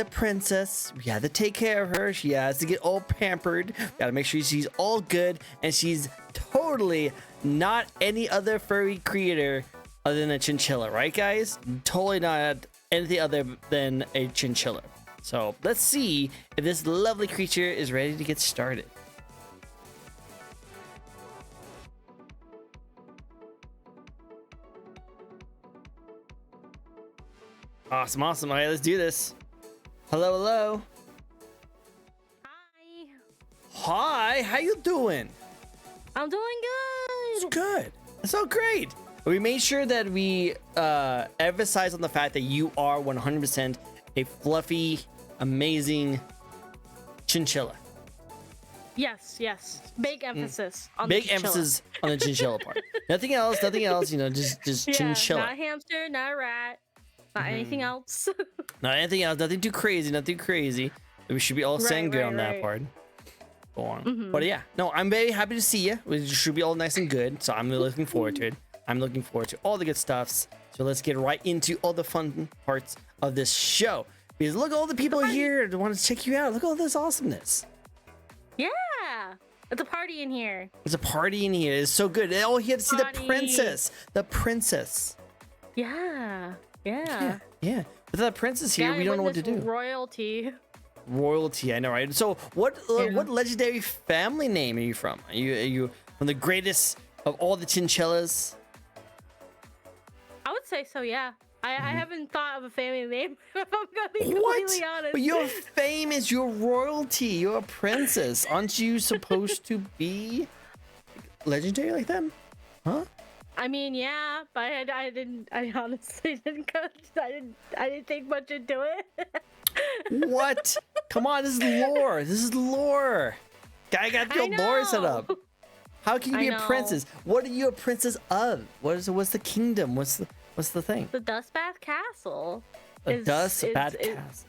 the princess. We have to take care of her. She has to get all pampered. Gotta make sure she's all good, and she's totally not any other furry creator other than a chinchilla, right, guys? Totally not anything other than a chinchilla. So let's see if this lovely creature is ready to get started. Awesome. All right, let's do this. Hello. Hi, how you doing? I'm doing good. It's good. It's so great. We made sure that we emphasize on the fact that you are 100% a fluffy, amazing chinchilla. Yes. Big emphasis on Big the chinchilla. emphasis on the chinchilla part. Nothing else. You know, just Yeah, chinchilla. not a hamster, not a rat, not anything else. Not anything else. Nothing too crazy. We should be all saying good on that part. Go on. But yeah, no, I'm very happy to see you. We should be all nice and good. So I'm really looking forward to it. I'm looking forward to all the good stuffs. So let's get right into all the fun parts of this show. Because look at all the people here that want to check you out. Look at all this awesomeness. Yeah, it's a party in here. There's a party in here. It's so good. Oh, you have to see the princess. The princess. Yeah. Yeah. Without the princess here, we don't know what to do. Royalty, I know, right? So what legendary family name are you from? Are you from the greatest of all the chinchillas? I would say so, yeah. I haven't thought of a family name, if I'm gonna be completely honest. But you're famous, you're royalty, you're a princess. Aren't you supposed to be legendary like them? Huh? I mean, yeah, but I honestly didn't think much into it. What? Come on, this is lore. Guy got your lore set up. How can you be a princess? What are you a princess of? What's the kingdom? What's the thing? The Dustbath Castle. The Dustbath Castle.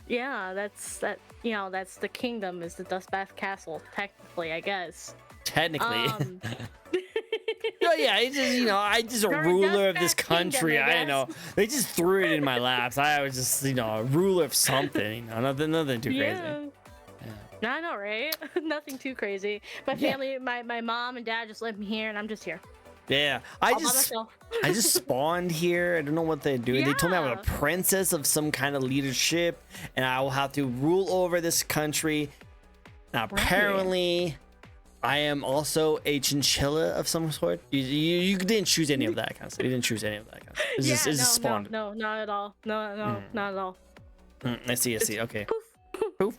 Yeah, that's the kingdom is the Dustbath Castle, technically, I guess. Technically. Oh yeah, I just a ruler of this country. Kingdom, I don't know. They just threw it in my laps. I was just, a ruler of something. Nothing too crazy. Yeah. I know, right? Nothing too crazy. My family, my mom and dad just left me here, and I'm just here. Yeah, I just spawned here. I don't know what they're doing. They told me I'm a princess of some kind of leadership, and I will have to rule over this country. Now, apparently, I am also a chinchilla of some sort. You didn't choose any of that kind of stuff. You didn't choose any of that kind of stuff. It's just spawned. No, not at all. No, not at all. I see. Okay.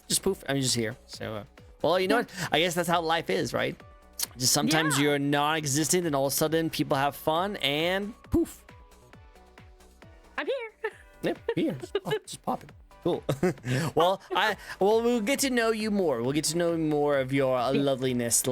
Just poof. I'm just here. So, well, you know what? I guess that's how life is, right? Just sometimes you're non-existent, and all of a sudden people have fun, and poof. I'm here. Yep, here. Just popping. Cool. Well, we'll get to know you more. We'll get to know more of your loveliness.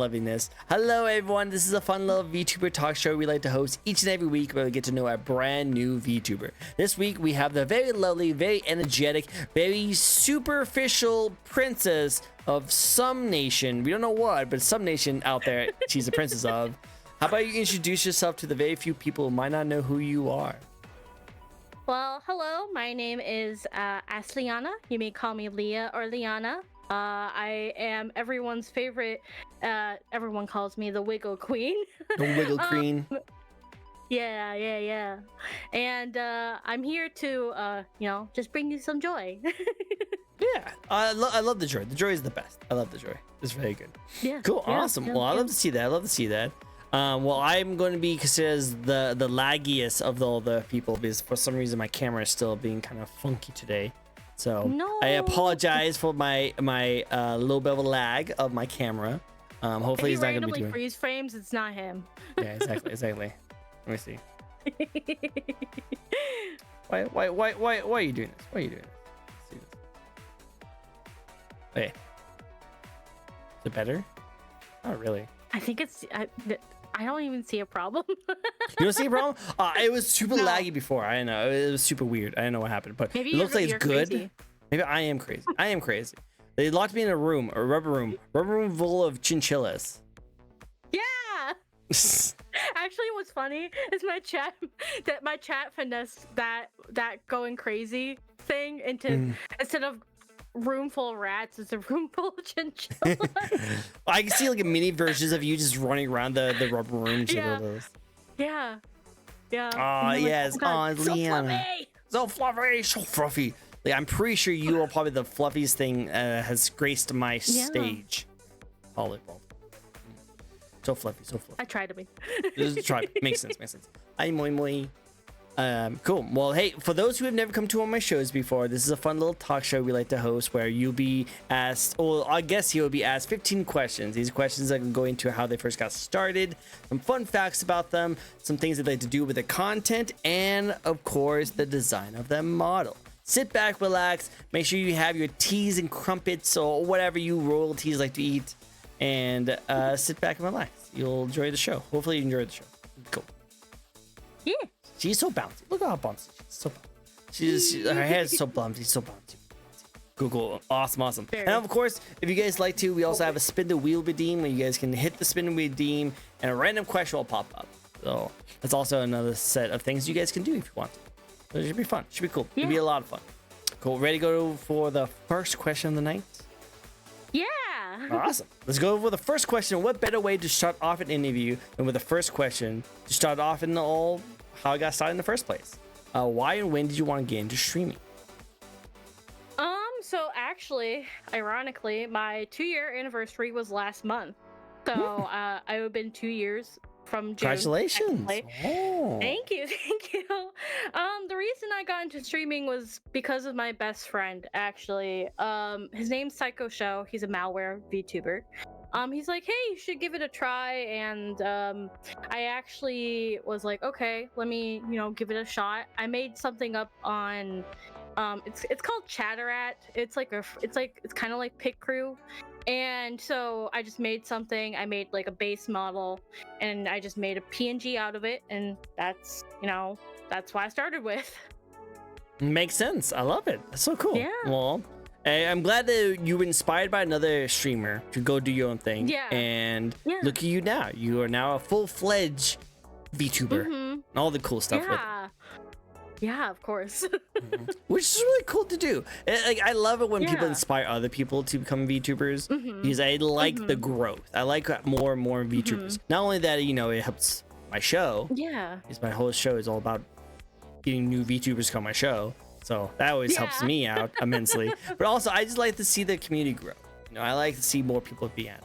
Hello, everyone. This is a fun little VTuber talk show we like to host each and every week where we get to know a brand new VTuber. This week, we have the very lovely, very energetic, very superficial princess of some nation. We don't know what, but some nation out there she's a princess of. How about you introduce yourself to the very few people who might not know who you are? Well, hello, my name is Asliana. You may call me Leah or Liana. I am everyone's favorite. Everyone calls me the Wiggle Queen. The Wiggle Queen. Yeah. And I'm here to, just bring you some joy. Yeah, I love the joy. The joy is the best. I love the joy. It's very good. Yeah. Cool. Awesome. Well, I love to see that. Well, I'm going to be considered as the laggiest of all the people because for some reason my camera is still being kind of funky today. So I apologize for my little bit of a lag of my camera. Hopefully he's not going to be doing. Freeze frames. It's not him. Yeah, exactly. Let me see. Why are you doing this? Why are you doing this? Let's see this. Wait. Is it better? Not really. I think it's. I don't even see a problem. You don't see a problem? It was super laggy before. I don't know. It was super weird. I don't know what happened, but maybe it looks like it's good. Crazy. Maybe I am crazy. They locked me in a rubber room full of chinchillas. Yeah. Actually, what's funny is my chat finessed that going crazy thing into instead of room full of rats, it's a room full of chinchillas. I can see like a mini versions of you just running around the rubber room. Yeah. Those. Yeah. Yeah. Oh yes, oh, God, so Leanna. fluffy! So fluffy. Like, I'm pretty sure you are probably the fluffiest thing has graced my stage. Volleyball. So fluffy, so fluffy. I tried to be. Just try. Makes sense. Hi, moi moi. Cool. Well, hey, for those who have never come to one of my shows before, this is a fun little talk show we like to host where you'll be asked, well, I guess you'll be asked 15 questions. These questions are going to go into how they first got started, some fun facts about them, some things they like to do with the content, and of course, the design of their model. Sit back, relax, make sure you have your teas and crumpets or whatever you royalties like to eat, and sit back and relax. You'll enjoy the show. Hopefully you enjoy the show. Cool. Yeah. She's so bouncy. Look at how bouncy she is. So her hair is so bouncy, so bouncy. Cool. Awesome. And of course, if you guys like to, we also have a spin the wheel redeem where you guys can hit the spin the wheel redeem and a random question will pop up. So that's also another set of things you guys can do if you want to. So it should be fun. Should be cool. It'll be a lot of fun. Cool. Ready to go for the first question of the night? Yeah. Awesome. Let's go over the first question. What better way to start off an interview than with the first question to start off in how I got started in the first place? Why and when did you want to get into streaming? So actually, ironically, my 2-year anniversary was last month. So I have been 2 years from June. Congratulations. Oh. Thank you. The reason I got into streaming was because of my best friend, actually. His name's Psycho Show. He's a malware VTuber. He's like, hey, you should give it a try, and I actually was like, okay, let me, give it a shot. I made something up on it's called Chatterat. It's kind of like Pit Crew. And so I just made something. I made like a base model, and I just made a PNG out of it, and that's what I started with. Makes sense. I love it. That's so cool. Yeah. Well, I'm glad that you were inspired by another streamer to go do your own thing. Yeah. And look at you now. You are now a full-fledged VTuber. And all the cool stuff with it. Yeah, of course. Which is really cool to do. Like, I love it when people inspire other people to become VTubers because I like the growth. I like more and more VTubers. Not only that, it helps my show. Yeah. Because my whole show is all about getting new VTubers to come on my show. So that always helps me out immensely. But also, I just like to see the community grow. I like to see more people be on it.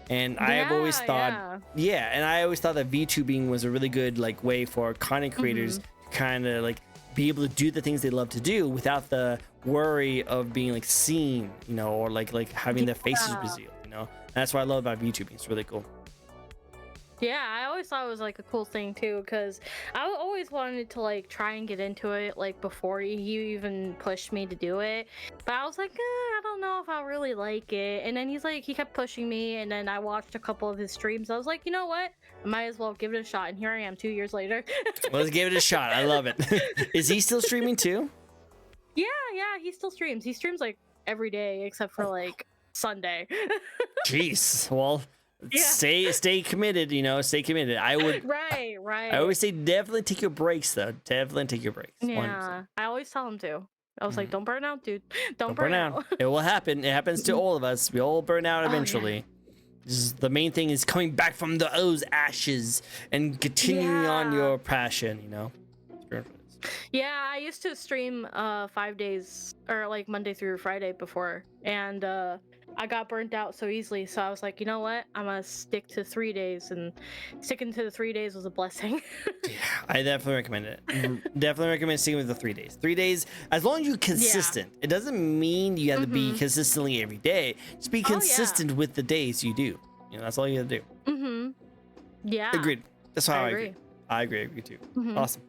And I have always thought, and I always thought that VTubing was a really good way for content creators to kind of be able to do the things they love to do without the worry of being seen, or having their faces revealed. And that's what I love about VTubing. It's really cool. Yeah, I always thought it was a cool thing too, because I always wanted to try and get into it before you even pushed me to do it. But I was like, I don't know if I really like it. And then he kept pushing me, and then I watched a couple of his streams. I was like, you know what? I might as well give it a shot. And here I am 2 years later. Let's give it a shot. I love it. Is he still streaming too? Yeah, he still streams. He streams every day except for Sunday. Jeez. Well. Yeah. Stay committed, stay committed. I would right. I always say definitely take your breaks though. Definitely take your breaks. Yeah. 100%. I always tell him to. I was like, don't burn out, dude. Don't burn out. It will happen. It happens to all of us. We all burn out eventually. The main thing is coming back from those ashes and continuing on your passion, Yeah, I used to stream 5 days or Monday through Friday before, and I got burnt out so easily, so I was like, you know what? I'm gonna stick to 3 days, and sticking to the 3 days was a blessing. Yeah, I definitely recommend it. Definitely recommend sticking with the 3 days. 3 days, as long as you're consistent. It doesn't mean you have to be consistently every day. Just be consistent with the days you do. That's all you have to do. Yeah. Agreed. That's how I agree. I agree too. Awesome.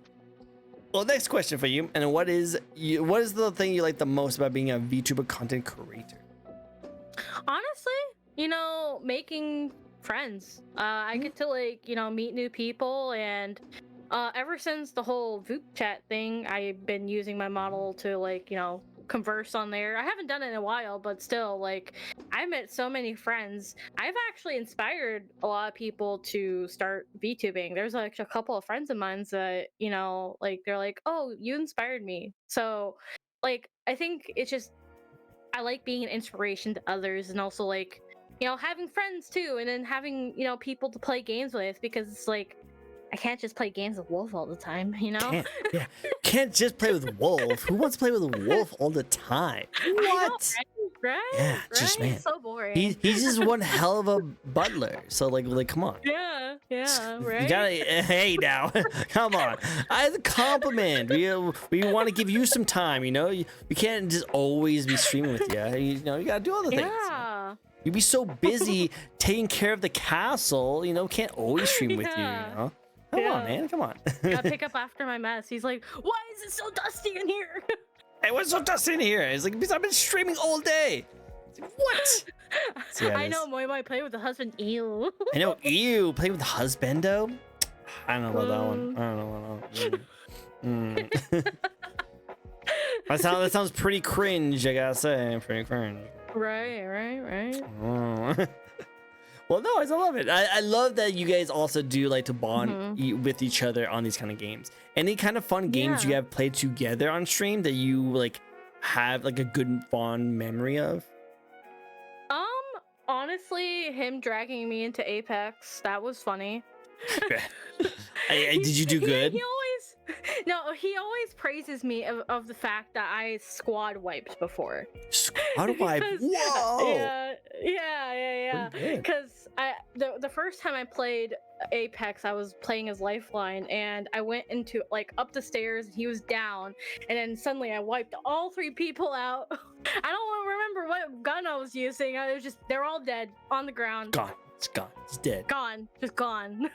Well, next question for you. And what is the thing you like the most about being a VTuber content creator? Honestly, making friends. I get to meet new people, and ever since the whole Voop chat thing, I've been using my model to converse on there. I haven't done it in a while, but still, like, I met so many friends. I've actually inspired a lot of people to start VTubing. There's like a couple of friends of mine that, you know, like they're like, "Oh, you inspired me." So, like, I think it's just I like being an inspiration to others, and also like, you know, having friends too, and then having, you know, people to play games with, because it's like I can't just play games with Wolf all the time, you know? Can't just play with Wolf. Who wants to play with Wolf all the time? What? I know, right? Yeah, Right? just man. It's so boring. He's just one hell of a butler. So like come on. Yeah, right. You gotta, hey now, come on. As a compliment, we want to give you some time. You know, we can't just always be streaming with you. You know, you gotta do other things. Yeah. You'd be so busy taking care of the castle. You know, can't always stream with you. You know. Come on, man. Come on. Gotta pick up after my mess. He's like, "Why is it so dusty in here?" Hey, what's so dusty in here? It's like, because I've been streaming all day. Like, what? So, yeah, I know, Moi might play with the husband. Ew. I know. Ew. Play with the husbando? I don't know about that one. I don't know about that one. That sounds pretty cringe, I gotta say. Pretty cringe. Right. Oh. Well, no, I love it. I love that you guys also do like to bond with each other on these kind of games. Any kind of fun games you have played together on stream that you like have like a good fond memory of? Honestly, him dragging me into Apex, that was funny. Did you do good? He always praises me of the fact that I squad wiped before. Squad wipe? Whoa! Yeah. Because the first time I played Apex, I was playing as Lifeline, and I went into like up the stairs, and he was down, and then suddenly I wiped all 3 people out. I don't remember what gun I was using. I was just they're all dead on the ground. Gone. It's gone. It's dead. Gone. Just gone.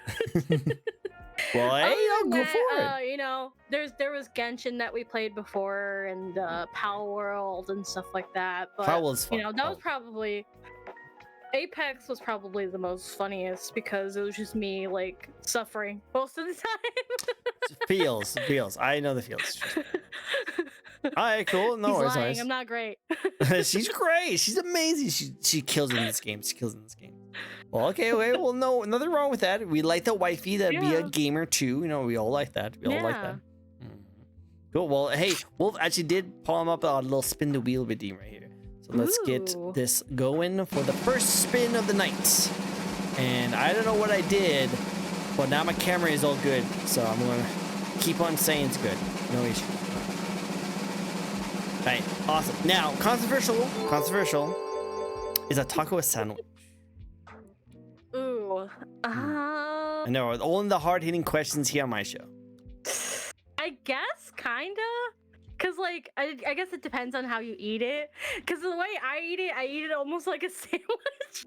Well, hey, go for it. You know, there was Genshin that we played before, and Power World and stuff like that. But Power World's fun. You know, that was probably Apex was probably the most funniest because it was just me like suffering most of the time. feels. I know the feels. All right, cool. No worries. Lying. I'm not great. She's great. She's amazing. She kills in this game. Well, okay, wait. Well, no, nothing wrong with that. We like the wifey that be a gamer too. You know, we all like that. We all like that. Cool. Well, hey, Wolf actually did palm up a little spin the wheel redeem right here. So let's get this going for the first spin of the night. And I don't know what I did, but now my camera is all good. So I'm gonna keep on saying it's good. No issue. All right, awesome. Now, controversial is a taco sandwich. Ooh. I know, only the hard-hitting questions here on my show. I guess, kinda. Cause like, I guess it depends on how you eat it. Cause the way I eat it almost like a sandwich. So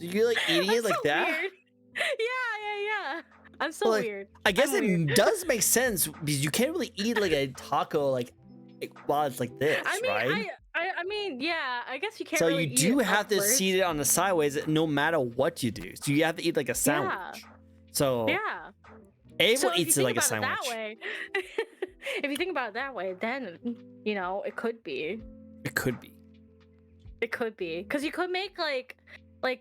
you're like eating it like so that? Weird. Yeah. I'm so weird. I guess it does make sense because you can't really eat like a taco like while it's like this, right? I mean, yeah. I guess you can't. So really you eat do it have to upwards. seat it on the sideways, no matter what you do. So you have to eat like a sandwich. Yeah. So Abel eats it like a sandwich. That way, if you think about it that way, then you know it could be. It could be. It could be because you could make like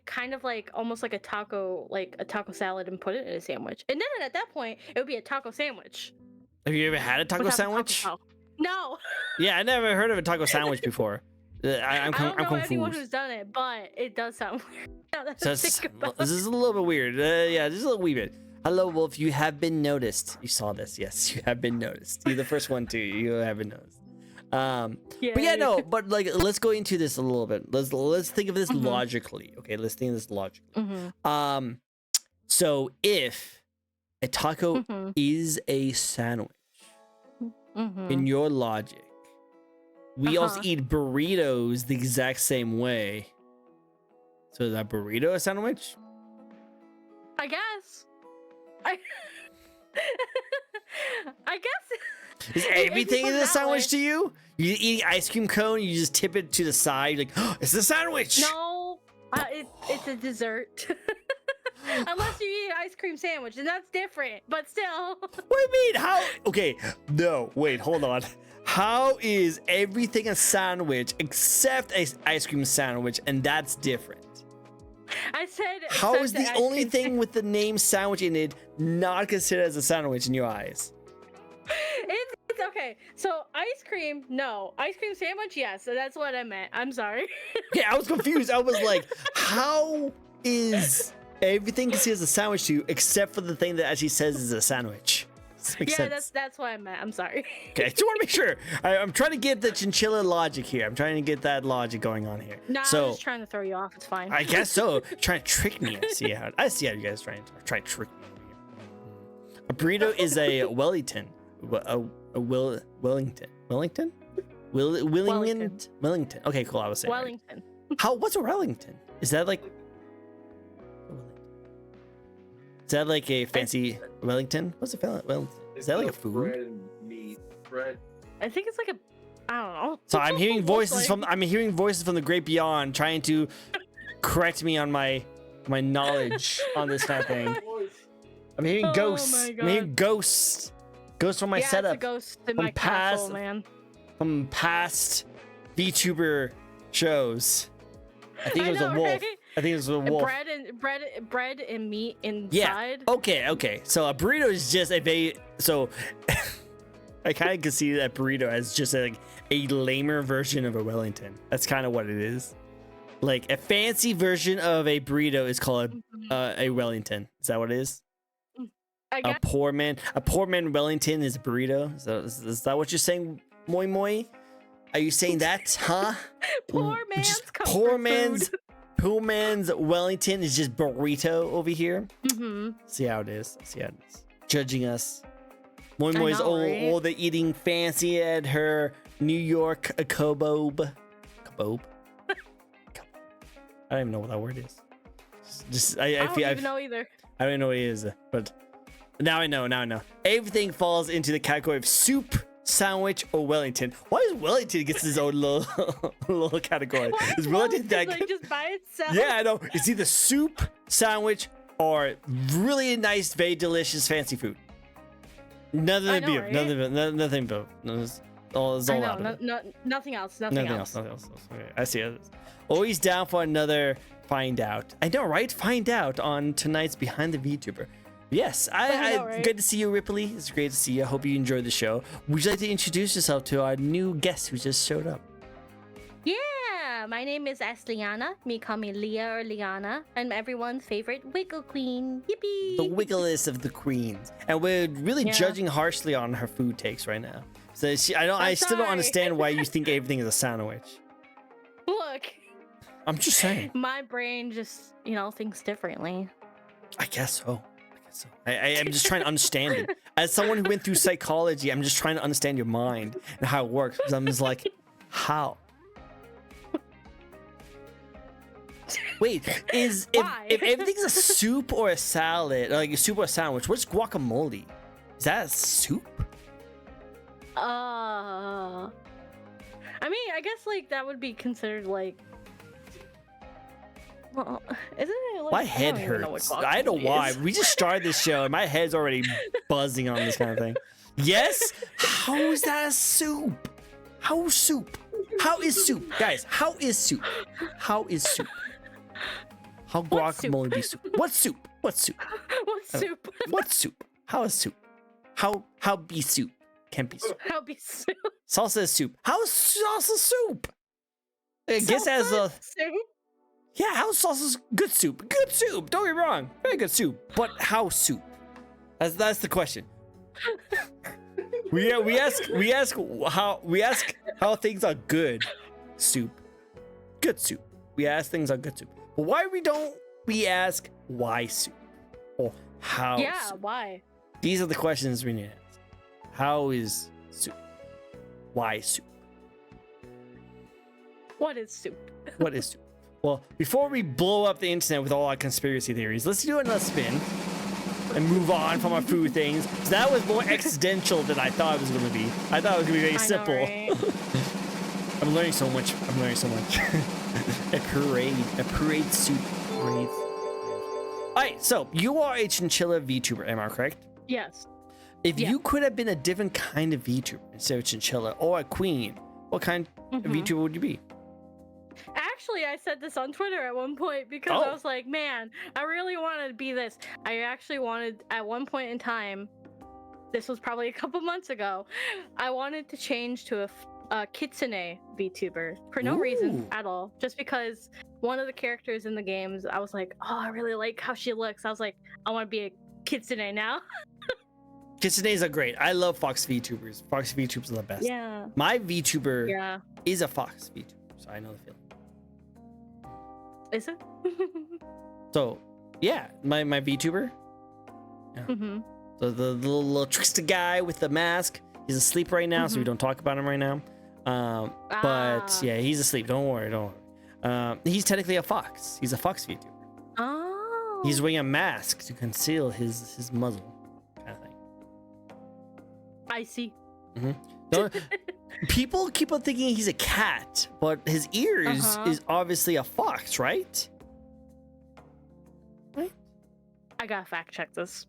kind of like almost like a taco salad and put it in a sandwich, and then at that point it would be a taco sandwich. Have you ever had a taco sandwich? No. Yeah, I never heard of a taco sandwich before. I don't know confused. anyone who's done it, but it does sound weird. So this is a little bit weird. Yeah, just a little wee bit. Hello, Wolf. You have been noticed. You saw this. Yes, you have been noticed. You're the first one too. You have been noticed. But yeah, no. But like, let's go into this a little bit. Let's think of this logically. Okay, let's think of this logically. So if a taco is a sandwich, in your logic, we also eat burritos the exact same way. So is that burrito a sandwich? I guess. I guess. Is everything in a sandwich to you? You eat ice cream cone, you just tip it to the side, like, oh, it's a sandwich. No, it's a dessert. Unless you eat an ice cream sandwich, and that's different, but still. What do you mean? How? Okay, no, wait, hold on. How is everything a sandwich except a ice cream sandwich, and that's different? I said. How is except the ice only cream thing with the name sandwich in it not considered as a sandwich in your eyes? It's okay. So ice cream, no. Ice cream sandwich, yes. So that's what I meant. I'm sorry. Okay, I was confused. I was like, how is everything considered as a sandwich to you except for the thing that actually says is a sandwich? This makes sense. that's what I meant. I'm sorry. Okay, I just want to make sure. I'm trying to get the chinchilla logic here. I'm trying to get that logic going on here. No, So I'm just trying to throw you off. It's fine. I guess so. Trying to trick me. I see how you guys try to trick me. A burrito is a Wellington. Wellington. Wellington. Okay, cool. I was saying. Wellington. Right. What's a Wellington? Is that like? Is that like a fancy Wellington? What's a Wellington? Is that like a food? Bread and meat. Bread. I think it's like I don't know. So I'm hearing voices Like- from the great beyond trying to correct me on my knowledge on this kind of thing. I'm hearing Oh ghosts. my I'm hearing God. ghosts. Ghosts from my setup. It's a ghost in From my castle, past- man. From past VTuber shows. I think it was know, a wolf. right? I think it was a wolf. Bread and meat Yeah. inside. Okay. So a burrito is just so I kind of can see that burrito as just a lamer version of a Wellington. That's kind of what it is. Like a fancy version of a burrito is called a Wellington. Is that what it is? I guess. A poor man Wellington is a burrito. Is that what you're saying, Moi Moi? Are you saying that, huh? Poor man's Just comfort poor man's Wellington is just burrito over here. food. See how it is. Judging us. Moi I Moi's know, right? all the eating fancy at her New York kabob. Kabob? I don't even know what that word is. I I don't feel even know either. I don't know what it is, but now I know. Everything falls into the category of soup, sandwich, or Wellington. Why does Wellington get his own little category? Why Is is Wellington that like good? just by itself? Yeah, I know. It's either soup, sandwich, or really nice, very delicious, fancy food. Nothing I but know, beer. right? Nothing but. It's all I out of know. it. Nothing else. Nothing else. Nothing else. Okay, I see it. Always down for another find out. I know, right? Find out on tonight's Behind the VTuber. Yes, I know, right? Good to see you, Ripley. It's great to see you. I hope you enjoyed the show. Would you like to introduce yourself to our new guest who just showed up? Yeah, my name is Asliana. Me call me Leah or Liana. I'm everyone's favorite Wiggle Queen. Yippee! The wigglest of the queens, and we're really Yeah. judging harshly on her food takes right now. So I still don't sorry. understand why you think everything is a sandwich. Look, I'm just saying. my brain just thinks differently. I guess so. I'm just trying to understand it. As someone who went through psychology, I'm just trying to understand your mind and how it works. Because I'm just like, how? Wait, if Why? everything's a soup or a salad, like a soup or a sandwich, what's guacamole? Is that a soup? I mean, I guess like that would be considered like. Well, isn't it like My head I don't even know hurts. what I don't know guacamole why. is. We just started this show and my head's already buzzing on this kind of thing. Yes? How is that a soup? How is soup? How is soup? Guys, how is soup? How is soup? How What soup? guacamole be soup? What soup? What soup? What soup? What soup? How is soup? How be soup? Can't be soup. How be soup? Salsa is soup. How is salsa soup? I guess as a soup. yeah, how salsa's good soup. Good soup. Don't get me wrong. Very good soup. But how soup? That's the question. we ask how things are good soup. Good soup. We ask things are good soup. But why don't we ask why soup? Or how Yeah, soup? why? These are the questions we need to ask. How is soup? Why soup? What is soup? What is soup? Well, before we blow up the internet with all our conspiracy theories, let's do another spin and move on from our food things. So that was more existential than I thought it was going to be. I thought it was going to be very I know, simple. right? I'm learning so much. A parade soup. Parade. All right, so you are a Chinchilla VTuber, am I correct? Yes. If Yeah. you could have been a different kind of VTuber instead of Chinchilla or a queen, what kind of VTuber would you be? Actually, I said this on Twitter at one point because I Oh. was like, man, I really wanted to be this. I actually wanted, at one point in time, this was probably a couple months ago, I wanted to change to a Kitsune VTuber for no reason Ooh. at all. Just because one of the characters in the games, I was like, oh, I really like how she looks. I was like, I want to be a Kitsune now. Kitsunes are great. I love Fox VTubers. Fox VTubers are the best. Yeah. My VTuber Yeah. is a Fox VTuber, so I know the feeling. Is it? So, yeah, my VTuber. Mm-hmm. So the little trickster guy with the mask. He's asleep right now, so we don't talk about him right now. But yeah, he's asleep. Don't worry, don't worry. He's technically a fox. He's a fox VTuber. Oh. He's wearing a mask to conceal his muzzle, kind of thing. I see. No, people keep on thinking he's a cat, but his ears is obviously a fox, right? Right? I gotta fact check this.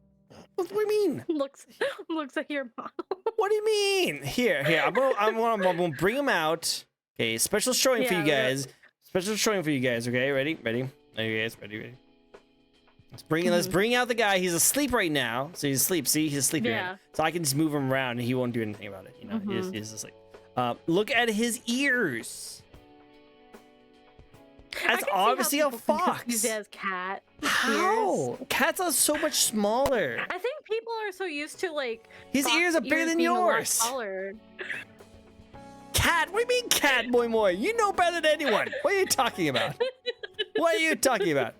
What do you mean? looks like your model. What do you mean? Here. I'm gonna bring him out. Okay, special showing for you guys. Special showing for you guys. Okay, ready? Are you guys ready? Let's bring out the guy. He's asleep right now. So he's asleep. See, he's asleep right now. So I can just move him around and he won't do anything about it. You know, he's asleep. Look at his ears. That's obviously a fox. He's as cat. How? Ears. Cats are so much smaller. I think people are so used to like His fox ears are bigger than being a lot yours. taller. Cat? What do you mean cat, boy? You know better than anyone. What are you talking about? What are you talking about?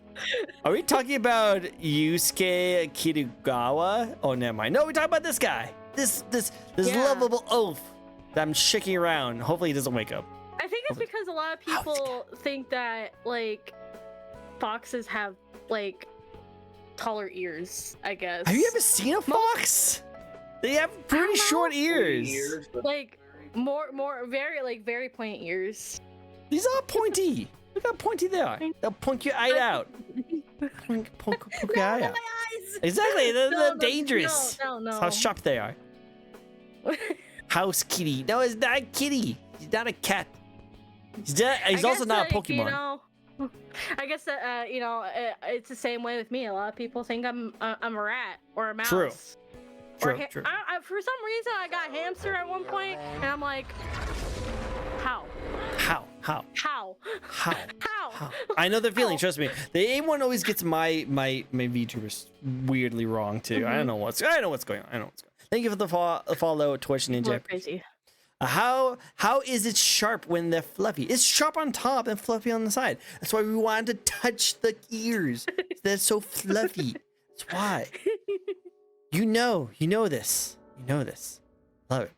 Are we talking about Yusuke Kitagawa? Oh, never mind. No, we're talking about this guy. This lovable oaf that I'm shaking around. Hopefully he doesn't wake up. I think it's because a lot of people think that like foxes have like taller ears, I guess. Have you ever seen a fox? They have pretty short ears. Like very pointy ears. These are pointy. Look how pointy they are. They'll poke your eye out. Poke your eye out. My eyes. Exactly. They're No, dangerous. No. That's how sharp they are. House kitty. No, it's not a kitty. He's not a cat. He's also not a Pokemon. You know, I guess that it's the same way with me. A lot of people think I'm a rat or a mouse. True. Or True. for some reason, I got hamster at one point, and I'm like, how? I know the feeling. Trust me. The A1 always gets my VTubers weirdly wrong too. I don't know what's going on. Thank you for the follow, Twitch Ninja. Crazy. How is it sharp when they're fluffy? It's sharp on top and fluffy on the side. That's why we wanted to touch the ears. They're so fluffy. That's why. You know this. Love it.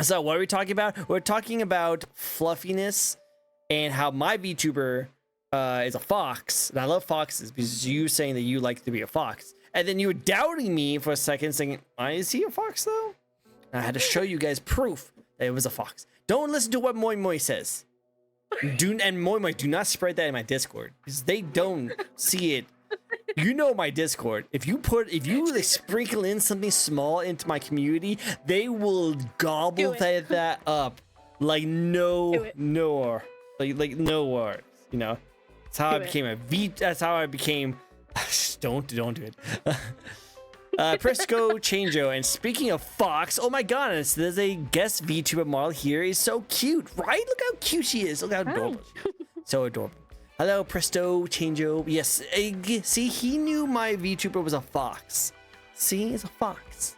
So what are we talking about? We're talking about fluffiness and how my VTuber is a fox. And I love foxes because you saying that you like to be a fox. And then you were doubting me for a second saying, is he a fox though? And I had to show you guys proof that it was a fox. Don't listen to what Moi Moi says. And Moi Moi, do not spread that in my Discord because they don't see it. You know my Discord. If you like sprinkle in something small into my community, they will gobble that up like no words. You know, that's how I became a V. That's how I became. Don't do it. Prisco Changeo. And speaking of fox, oh my goodness, there's a guest VTuber model here. He's so cute, right? Look how cute she is. Look how adorable. She is. So adorable. Hello, Presto Changeo. Yes, see, he knew my VTuber was a fox. See, it's a fox.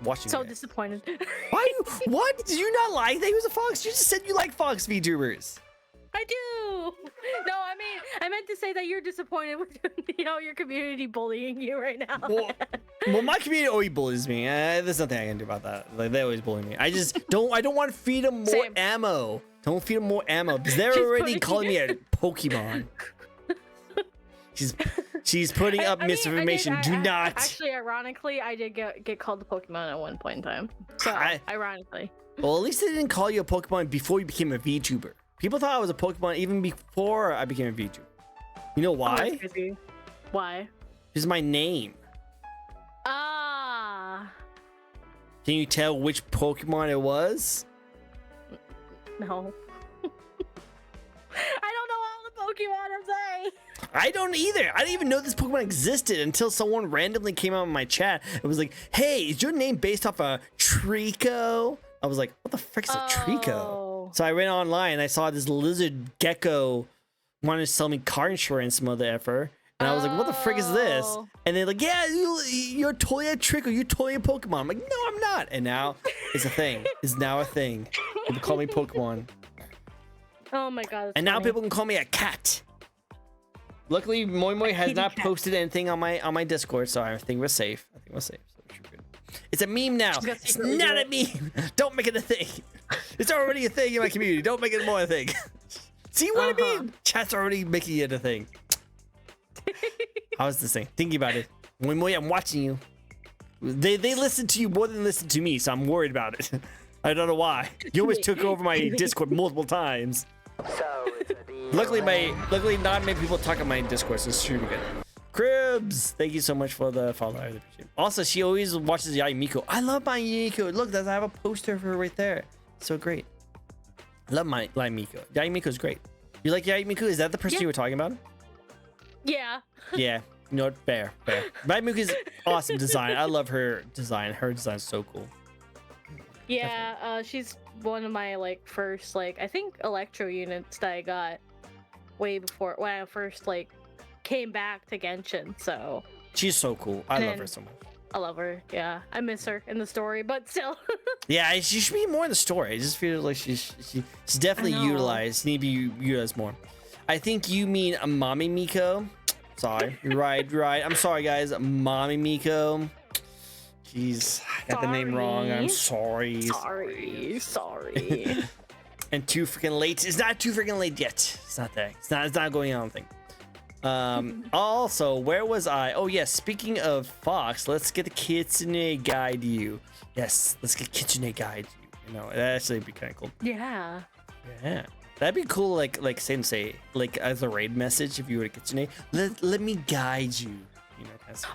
Watching. So disappointed. Why? What? Did you not like that he was a fox? You just said you like fox VTubers. I do. No, I meant to say that you're disappointed with your community bullying you right now. Well, my community always bullies me. There's nothing I can do about that. Like they always bully me. I don't want to feed them more ammo. Don't feed them more ammo because they're already calling me a Pokemon. She's putting up misinformation. Do not. Actually, ironically, I did get called a Pokemon at one point in time. So ironically. Well, at least they didn't call you a Pokemon before you became a VTuber. People thought I was a Pokemon even before I became a VTuber. You know why? Why? This is my name. Ah. Can you tell which Pokemon it was? No. I don't know all the Pokemon, I'm sorry. I don't either. I didn't even know this Pokemon existed until someone randomly came out in my chat. It was like, hey, is your name based off a Trico? I was like, what the frick is a Trico? Oh. So I went online and I saw this lizard gecko wanted to sell me car insurance, mother effer. And I was like, what the frick is this? Oh. And they're like, yeah, you're totally a Trico. You're totally a Pokemon. I'm like, no, I'm not. And now it's a thing. It's now a thing. People call me Pokemon. Oh my god. And now funny. people can call me a cat. Luckily, Moi Moi has not posted anything on my Discord, so I think we're safe. I think we're safe. So we're good. It's a meme now. It's not a meme. Don't make it a thing. It's already a thing in my community. Don't make it more a thing. See what I mean? Chat's already making it a thing. How's this thing? Thinking about it. Moi Moi, I'm watching you. They listen to you more than listen to me, so I'm worried about it. I don't know why. You always took over my Discord multiple times. Luckily not many people talk on my Discord, so it's really good. Cribs, thank you so much for the follow. I really appreciate it. Also, she always watches Yaimiko. I love my Yaimiko. Look, I have a poster of her right there. So great. I love my Yaimiko. Yaimiko's great. You like Yaimiko? Is that the person you were talking about? Yeah. Yeah. No, fair. Yaimiko's awesome design. I love her design. Her design's so cool. Yeah, she's one of my like first I think electro units that I got way before when I first came back to Genshin. So She's so cool. I love her so much. I love her. Yeah, I miss her in the story, but still. Yeah, she should be more in the story. I just feel like she's definitely utilized. Need to be utilized more. I think you mean a Mommy Miko. Sorry, right. I'm sorry, guys. Mommy Miko. Jeez, I got the name wrong. I'm sorry. Sorry. And too freaking late. It's not too freaking late yet. It's not there. It's not going on. I don't think. Also, where was I? Oh yes, speaking of Fox, let's get the Kitsune guide you. Yes, let's get Kitsune guide you. You know, that actually be kind of cool. Yeah. Yeah. That'd be cool, like Sensei, like as a raid message if you were to Kitsune. Let me guide you. You know,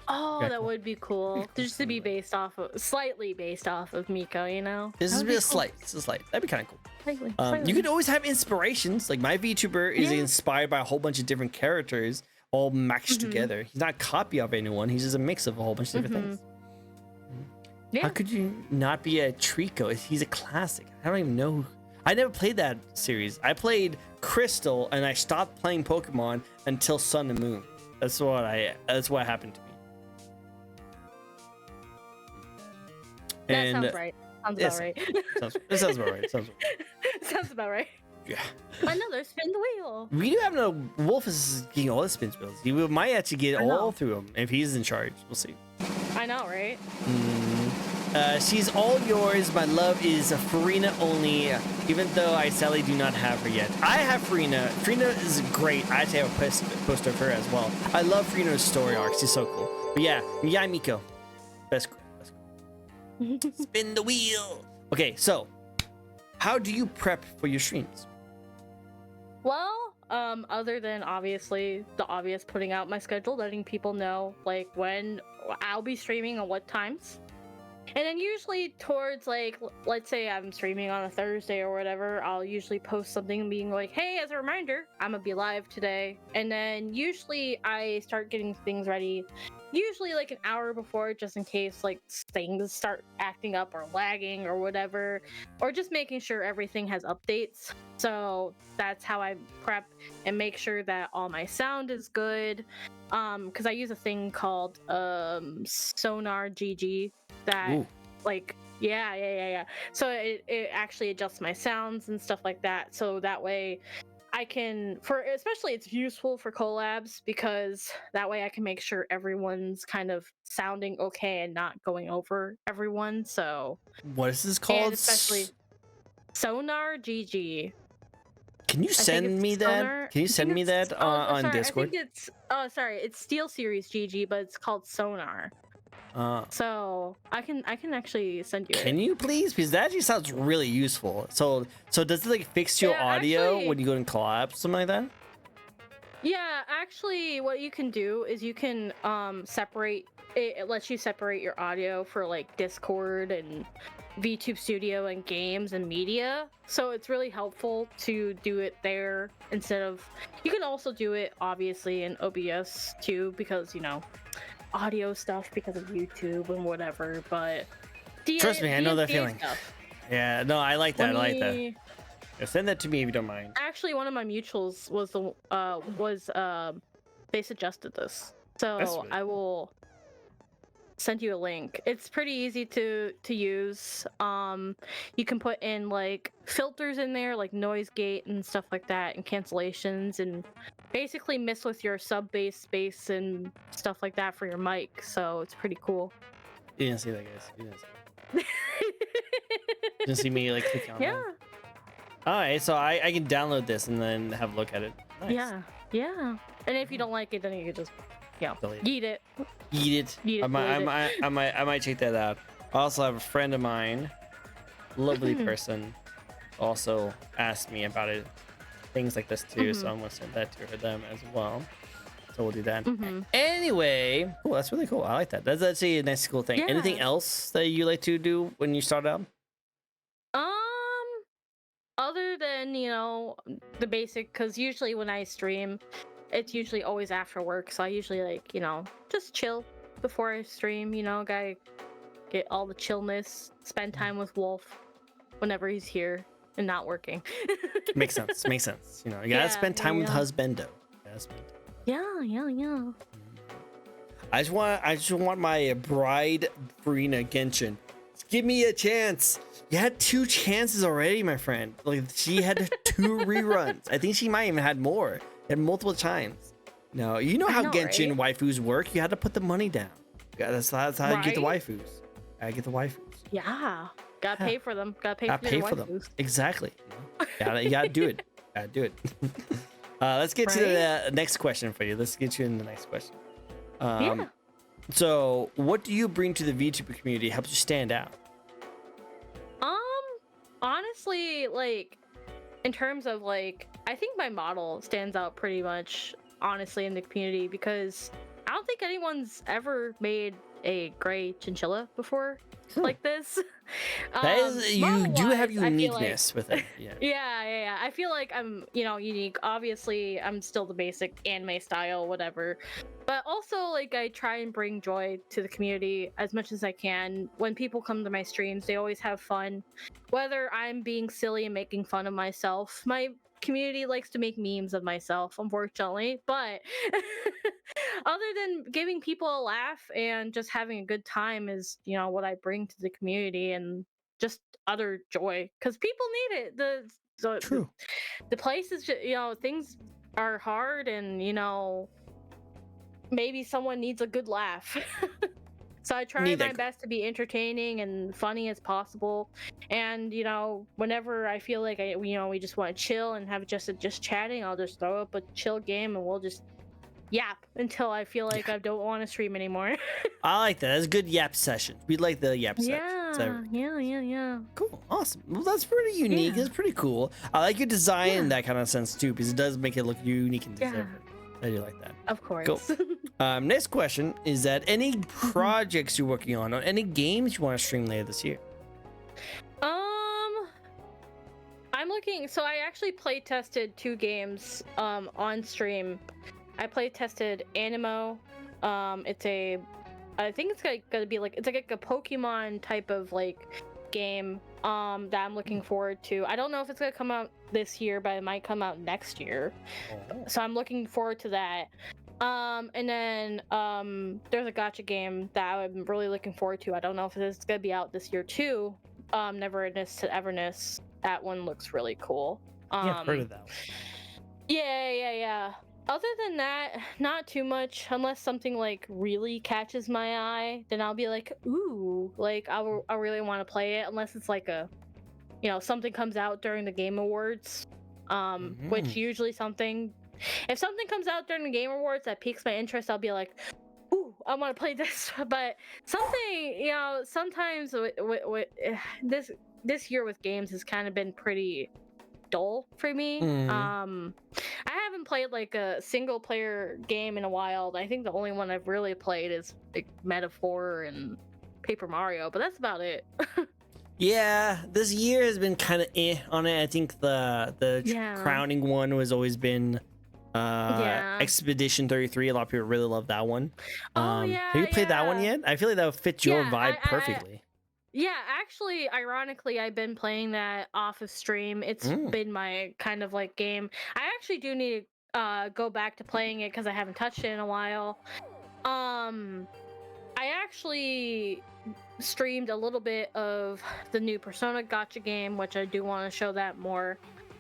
oh, that would be cool. Just to be slightly based off of Miko, you know? This is a slight. That'd be kind of cool. Slightly. You could always have inspirations. Like my VTuber is inspired by a whole bunch of different characters all matched together. He's not a copy of anyone. He's just a mix of a whole bunch of different things. Yeah. How could you not be a Trico? He a classic. I don't even know. I never played that series. I played Crystal and I stopped playing Pokemon until Sun and Moon. That's what happened to me. That sounds right. Sounds about right. Sounds about right. Yeah. Another spin the wheel. We do have no Wolf is getting all the spin spills. He might actually get all through them if he's in charge. We'll see. I know, right? She's all yours. My love is Farina only, even though I sadly do not have her yet. I have Farina. Farina is great. I actually have a poster of her as well. I love Farina's story arc. She's so cool. But yeah, Miko. Best. Spin the wheel. Okay, so how do you prep for your streams? Well, other than obviously the obvious putting out my schedule, letting people know when I'll be streaming and what times. And then usually towards let's say I'm streaming on a Thursday or whatever, I'll usually post something being like, hey, as a reminder, I'm gonna be live today. And then usually I start getting things ready, usually an hour before, just in case things start acting up or lagging or whatever, or just making sure everything has updates. So that's how I prep and make sure that all my sound is good. Because I use a thing called Sonar GG that yeah. So it actually adjusts my sounds and stuff like that. So that way I can, especially it's useful for collabs, because that way I can make sure everyone's kind of sounding okay and not going over everyone. So what is this called? And especially Sonar GG. Can you send me that? Sonar. Can you send me that on Discord? I think it's it's Steel Series GG, but it's called Sonar. So I can actually send you. Can you please? Because that actually sounds really useful. So does it fix your audio when you go in collabs, something like that? Yeah, actually, what you can do is you can separate. It lets you separate your audio for like Discord and VTube Studio and games and media. So it's really helpful to do it there instead of. You can also do it obviously in OBS too because audio stuff because of YouTube and whatever. But Trust me, I know that DA feeling. stuff. Yeah, no, I like that. I like that. Me- Yeah, send that to me if you don't mind. Actually, one of my mutuals they suggested this, That's so really I will send you a link. It's pretty easy to use. You can put in like filters in there, like noise gate and stuff like that, and cancellations, and basically mess with your sub bass space and stuff like that for your mic. So it's pretty cool. You didn't see that, guys. You didn't see that. You didn't see me like clicking on Yeah. that. All right, so I can download this and then have a look at it. Nice. Yeah. And if you don't like it, then you can just, Delete eat it. Eat it. Eat it, I delete might check that out. I also have a friend of mine, lovely person, also asked me about it, things like this too. So I'm gonna send that to them as well. So we'll do that. Anyway, cool. That's really cool. I like that. That's actually a nice, cool thing. Yeah. Anything else that you like to do when you start out? Other than the basic, because usually when I stream, it's usually always after work, so I usually like just chill before I stream. Gotta get all the chillness, spend time with Wolf whenever he's here and not working. Makes sense. Makes sense. You gotta spend time with husbando. Yeah. I just want my bride, Brina Genshin. Give me a chance. You had 2 chances already, my friend. Like, she had 2 reruns. I think she might even had more. Had multiple times. No, you know how Genshin waifus work. You had to put the money down. Yeah, that's how you get the waifus. Gotta get the waifus. Yeah. Gotta pay for them. Gotta pay for them. waifus. Exactly. You gotta do it. Gotta do it. Let's get to the next question for you. Let's get you in the next question. Yeah. So, what do you bring to the VTuber community? Helps you stand out? Honestly, like, in terms of like, I think my model stands out pretty much, honestly, in the community because I don't think anyone's ever made a gray chinchilla before like this. That is, you do have uniqueness like, with it. Yeah. yeah. I feel like I'm, unique. Obviously, I'm still the basic anime style, whatever. But also, like, I try and bring joy to the community as much as I can. When people come to my streams, they always have fun. Whether I'm being silly and making fun of myself, my community likes to make memes of myself, unfortunately. But other than giving people a laugh and just having a good time is, what I bring to the community and just other joy. Because people need it. True. The place is just, things are hard and, maybe someone needs a good laugh. So I try my best to be entertaining and funny as possible. And, whenever I feel like we just want to chill and have just chatting, I'll just throw up a chill game and we'll just yap until I feel like I don't want to stream anymore. I like that. That's a good yap session. We like the yap session. Yeah. Cool. Awesome. Well, that's pretty unique. That's pretty cool. I like your design in that kind of sense too, because it does make it look unique and different. I do like that. Of course. Cool. Next question is that any projects you're working on, or any games you want to stream later this year? I'm looking. So I actually play tested 2 games on stream. I play tested Animo. I think it's gonna be like a Pokemon type of like game that I'm looking forward to. I don't know if it's gonna come out this year, but it might come out next year. So I'm looking forward to that. And then there's a gacha game that I'm really looking forward to. I don't know if it's gonna be out this year too. Neverness to Everness. That one looks really cool. I've heard of that one. Yeah. Other than that, not too much. Unless something like really catches my eye, then I'll be like, ooh, like I really want to play it. Unless it's like something comes out during the Game Awards, which usually if something comes out during the Game Awards that piques my interest, I'll be like, ooh, I want to play this. But something, sometimes this year with games has kind of been pretty dull for me. Mm. I haven't played like a single player game in a while. I think the only one I've really played is like Metaphor and Paper Mario, but that's about it. Yeah, this year has been kind of on it. I think the Yeah. crowning one has always been Yeah. Expedition 33. A lot of people really love that one. Oh yeah. Have you played that one yeah. yet? I feel like that would fit your Yeah, vibe perfectly. Yeah, actually, ironically, I've been playing that off of stream. It's been my kind of like game. I actually do need to go back to playing it because I haven't touched it in a while. I actually streamed a little bit of the new Persona Gotcha game, which I do want to show that more.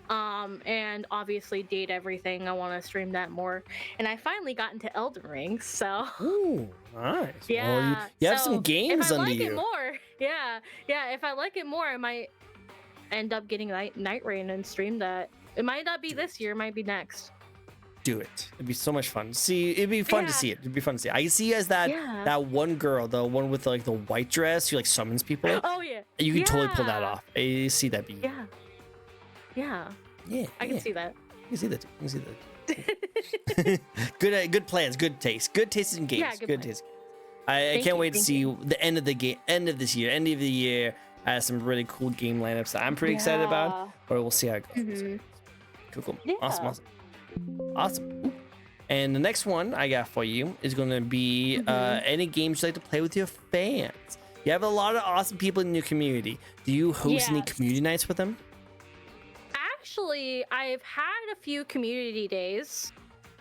And obviously Date Everything. I want to stream that more. And I finally got into Elden Ring, so. Ooh, nice. Yeah, Well, you have so some games if I under like you. it more, yeah. If I like it more, I might end up getting Night Rain and stream that. It might not be this year. It might be next. Do it. It'd be so much fun. See, it'd be fun to see it. It'd be fun to see. I see you as that one girl, the one with like the white dress who like summons people. Oh yeah. You can totally pull that off. I see that being. Yeah. I can see that. You can see that. You can see that. Good plans. Good taste. Good taste in games. Yeah, good taste. I can't wait to see the end of the game. End of this year. End of the year. Has some really cool game lineups that I'm pretty excited about. But we'll see how it goes. Cool. Yeah. Awesome. Ooh. And the next one I got for you is going to be any games you like to play with your fans. You have a lot of awesome people in your community. Do you host any community nights with them? Actually, I've had a few community days.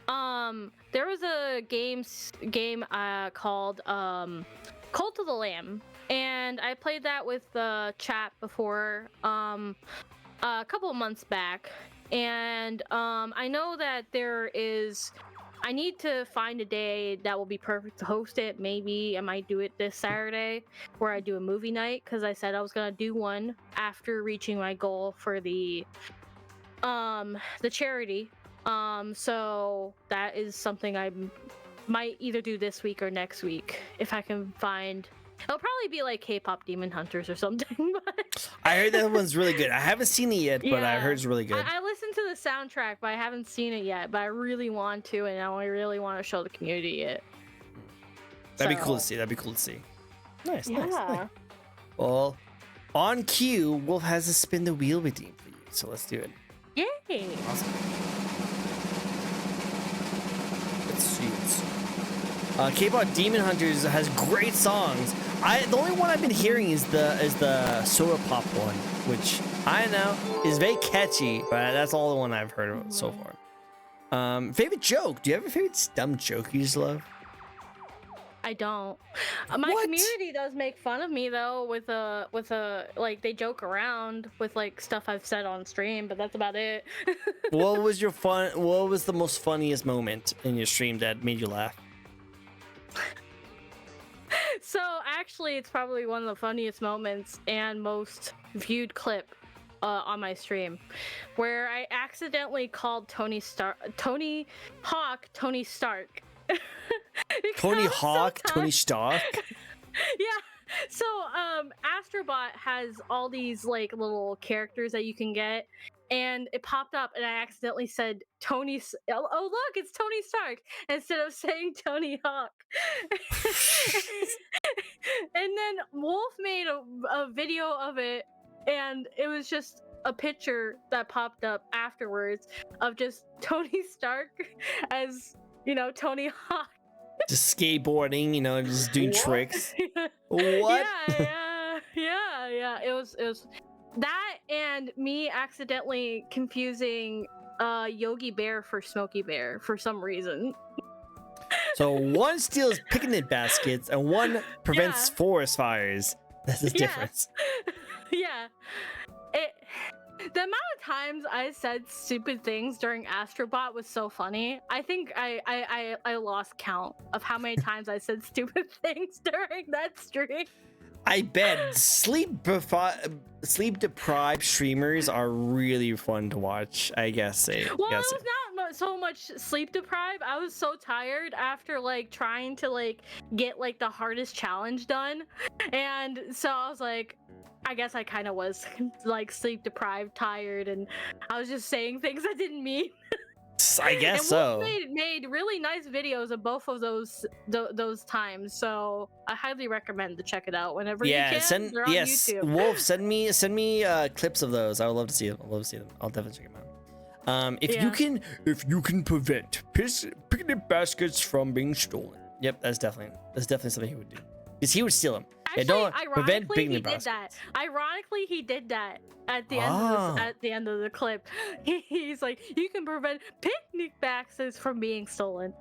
There was a game called Cult of the Lamb, and I played that with the chat before a couple of months back. And I know that I need to find a day that will be perfect to host it. Maybe I might do it this Saturday where I do a movie night, because I said I was gonna do one after reaching my goal for the charity. So that is something I might either do this week or next week if I can find. It'll probably be like K-pop Demon Hunters or something. But I heard that one's really good. I haven't seen it yet, but I heard it's really good. I listened to the soundtrack, but I haven't seen it yet. But I really want to, and I really want to show the community it. That'd be cool to see. Nice. Well, on cue, Wolf has a spin the wheel redeem for you, so let's do it. Yay! Awesome. Let's see. K-pop Demon Hunters has great songs. The only one I've been hearing is the Soda Pop one, which I know is very catchy, but that's all the one I've heard of so far. Favorite joke? Do you have a favorite dumb joke you just love? I don't. My community does make fun of me though with a like they joke around with like stuff I've said on stream, but that's about it. What was the most funniest moment in your stream that made you laugh? So actually, it's probably one of the funniest moments and most viewed clip on my stream, where I accidentally called Tony Hawk Tony Stark. Tony Hawk, Tony Stark. Yeah. So Astrobot has all these like little characters that you can get, and it popped up, and I accidentally said Tony. Oh look, it's Tony Stark instead of saying Tony Hawk. And then Wolf made a video of it, and it was just a picture that popped up afterwards of just Tony Stark as, you know, Tony Hawk. Just skateboarding, you know, just doing tricks. What? Yeah. It was that, and me accidentally confusing Yogi Bear for Smokey Bear for some reason. So one steals picnic baskets and one prevents forest fires. That's the difference. Yeah. The amount of times I said stupid things during Astrobot was so funny. I think I lost count of how many times I said stupid things during that stream. I bet sleep deprived streamers are really fun to watch. I guess. Well, it was not so much sleep deprived. I was so tired after like trying to like get like the hardest challenge done, and so I was like, I guess I kind of was like sleep deprived, tired, and I was just saying things I didn't mean. I guess And so. Wolf made really nice videos of both of those times, so I highly recommend to check it out whenever you can. They're on YouTube. Wolf, send me clips of those. I would love to see them. I'll love to see them. I'll definitely check them out. If you can prevent picnic baskets from being stolen. Yep, that's definitely something he would do. Because he would steal them. Actually, don't prevent ironically, he picnic did baskets. that. Ironically, he did that at the end of at the end of the clip. He's like, you can prevent picnic baskets from being stolen.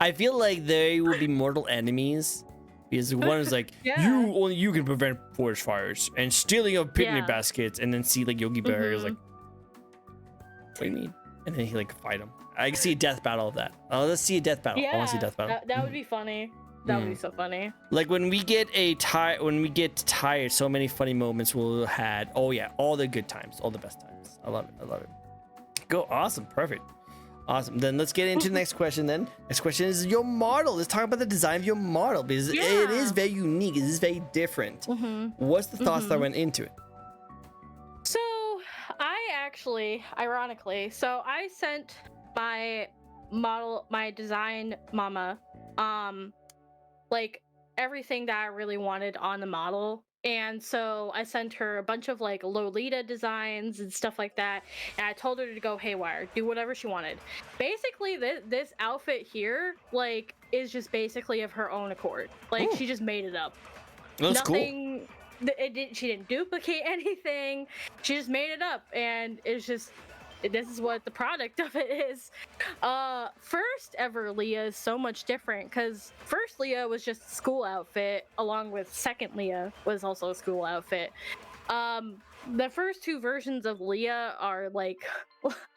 I feel like they would be mortal enemies. Because one is like, Yeah. only you can prevent forest fires and stealing of picnic Yeah. baskets, and then see like Yogi Bear is like, what do you mean? And then he like fight him. I can see a death battle of that. Let's see a death battle. I want to see a death battle. That would be funny. That would be so funny. Like when we get tired, so many funny moments we'll had. Oh yeah, all the good times, all the best times. I love it. Go, awesome, perfect. Awesome. Then let's get into the next question then. Next question is your model. Let's talk about the design of your model because it is very unique. It is very different. What's the thoughts that went into it? So I actually, ironically, I sent my design mama, like everything that I really wanted on the model. And so I sent her a bunch of like Lolita designs and stuff like that. And I told her to go haywire, do whatever she wanted. Basically, this outfit here, like, is just basically of her own accord. Like, she just made it up. That's Nothing, cool. She didn't duplicate anything. She just made it up. And it's just, this is what the product of it is. First ever Leah is so much different because first Leah was just a school outfit, along with second Leah was also a school outfit. The first two versions of Leah are like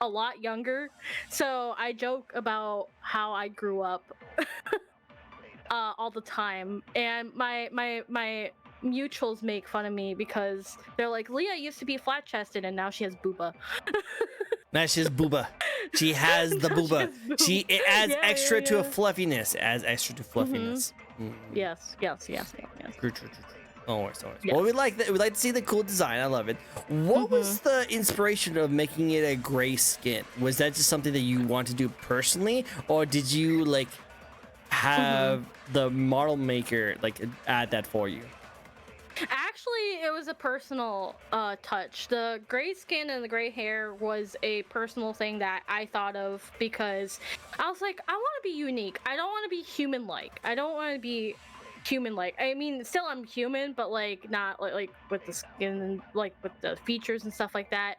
a lot younger, so I joke about how I grew up all the time, and my mutuals make fun of me because they're like, Leah used to be flat chested and now she has booba. Now she has booba. She has the booba. It adds extra to a fluffiness. It adds extra to fluffiness. Yes. True. No worries. Yes. Well, we'd like to see the cool design. I love it. What was the inspiration of making it a gray skin? Was that just something that you want to do personally, or did you like have the model maker like add that for you? Actually, it was a personal touch. The gray skin and the gray hair was a personal thing that I thought of because I was like, I want to be unique. I don't want to be human-like. I don't want to be human-like. I mean, still I'm human, but like not like with the skin and like with the features and stuff like that.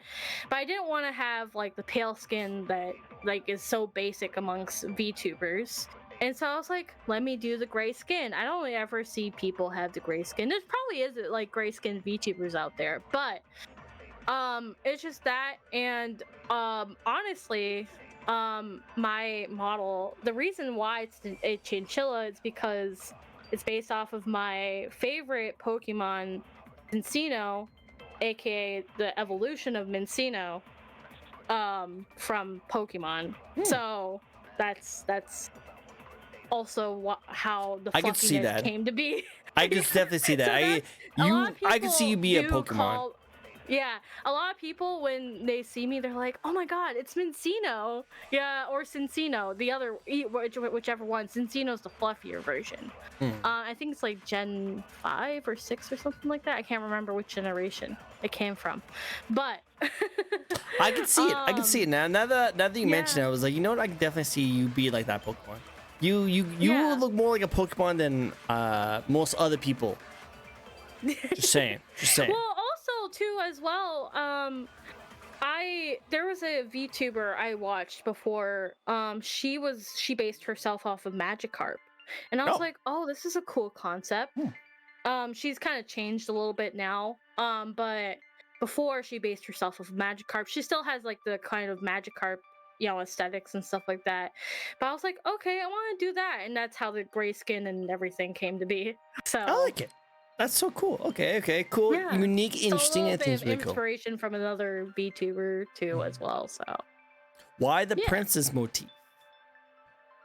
But I didn't want to have like the pale skin that like is so basic amongst VTubers. And so I was like, let me do the gray skin. I don't ever see people have the gray skin. There probably is like gray skin VTubers out there, but it's just that. And honestly, my model, the reason why it's a chinchilla is because it's based off of my favorite Pokemon, Mincino, aka the evolution of Mincino, from Pokemon. So that's also how the fluffiness came to be. I can definitely see that. I can see you be a Pokemon. A lot of people when they see me, they're like, "Oh my God, it's Mincino!" Yeah, or Cincino, the other, whichever one. Cincino's the fluffier version. I think it's like Gen 5 or 6 or something like that. I can't remember which generation it came from, but I can see it. I can see it now. Now that you mention it, I was like, you know what? I can definitely see you be like that Pokemon. You look more like a Pokemon than most other people. Just saying. Well, also too as well, there was a VTuber I watched before. She based herself off of Magikarp, and I was like, oh, this is a cool concept. She's kind of changed a little bit now. But before she based herself off of Magikarp, she still has like the kind of Magikarp, aesthetics and stuff like that. But I was like, okay, I want to do that, and that's how the gray skin and everything came to be. So I like it. That's so cool. Okay, cool, unique, interesting, and things really cool. Inspiration from another VTuber too, as well. So why the princess motif?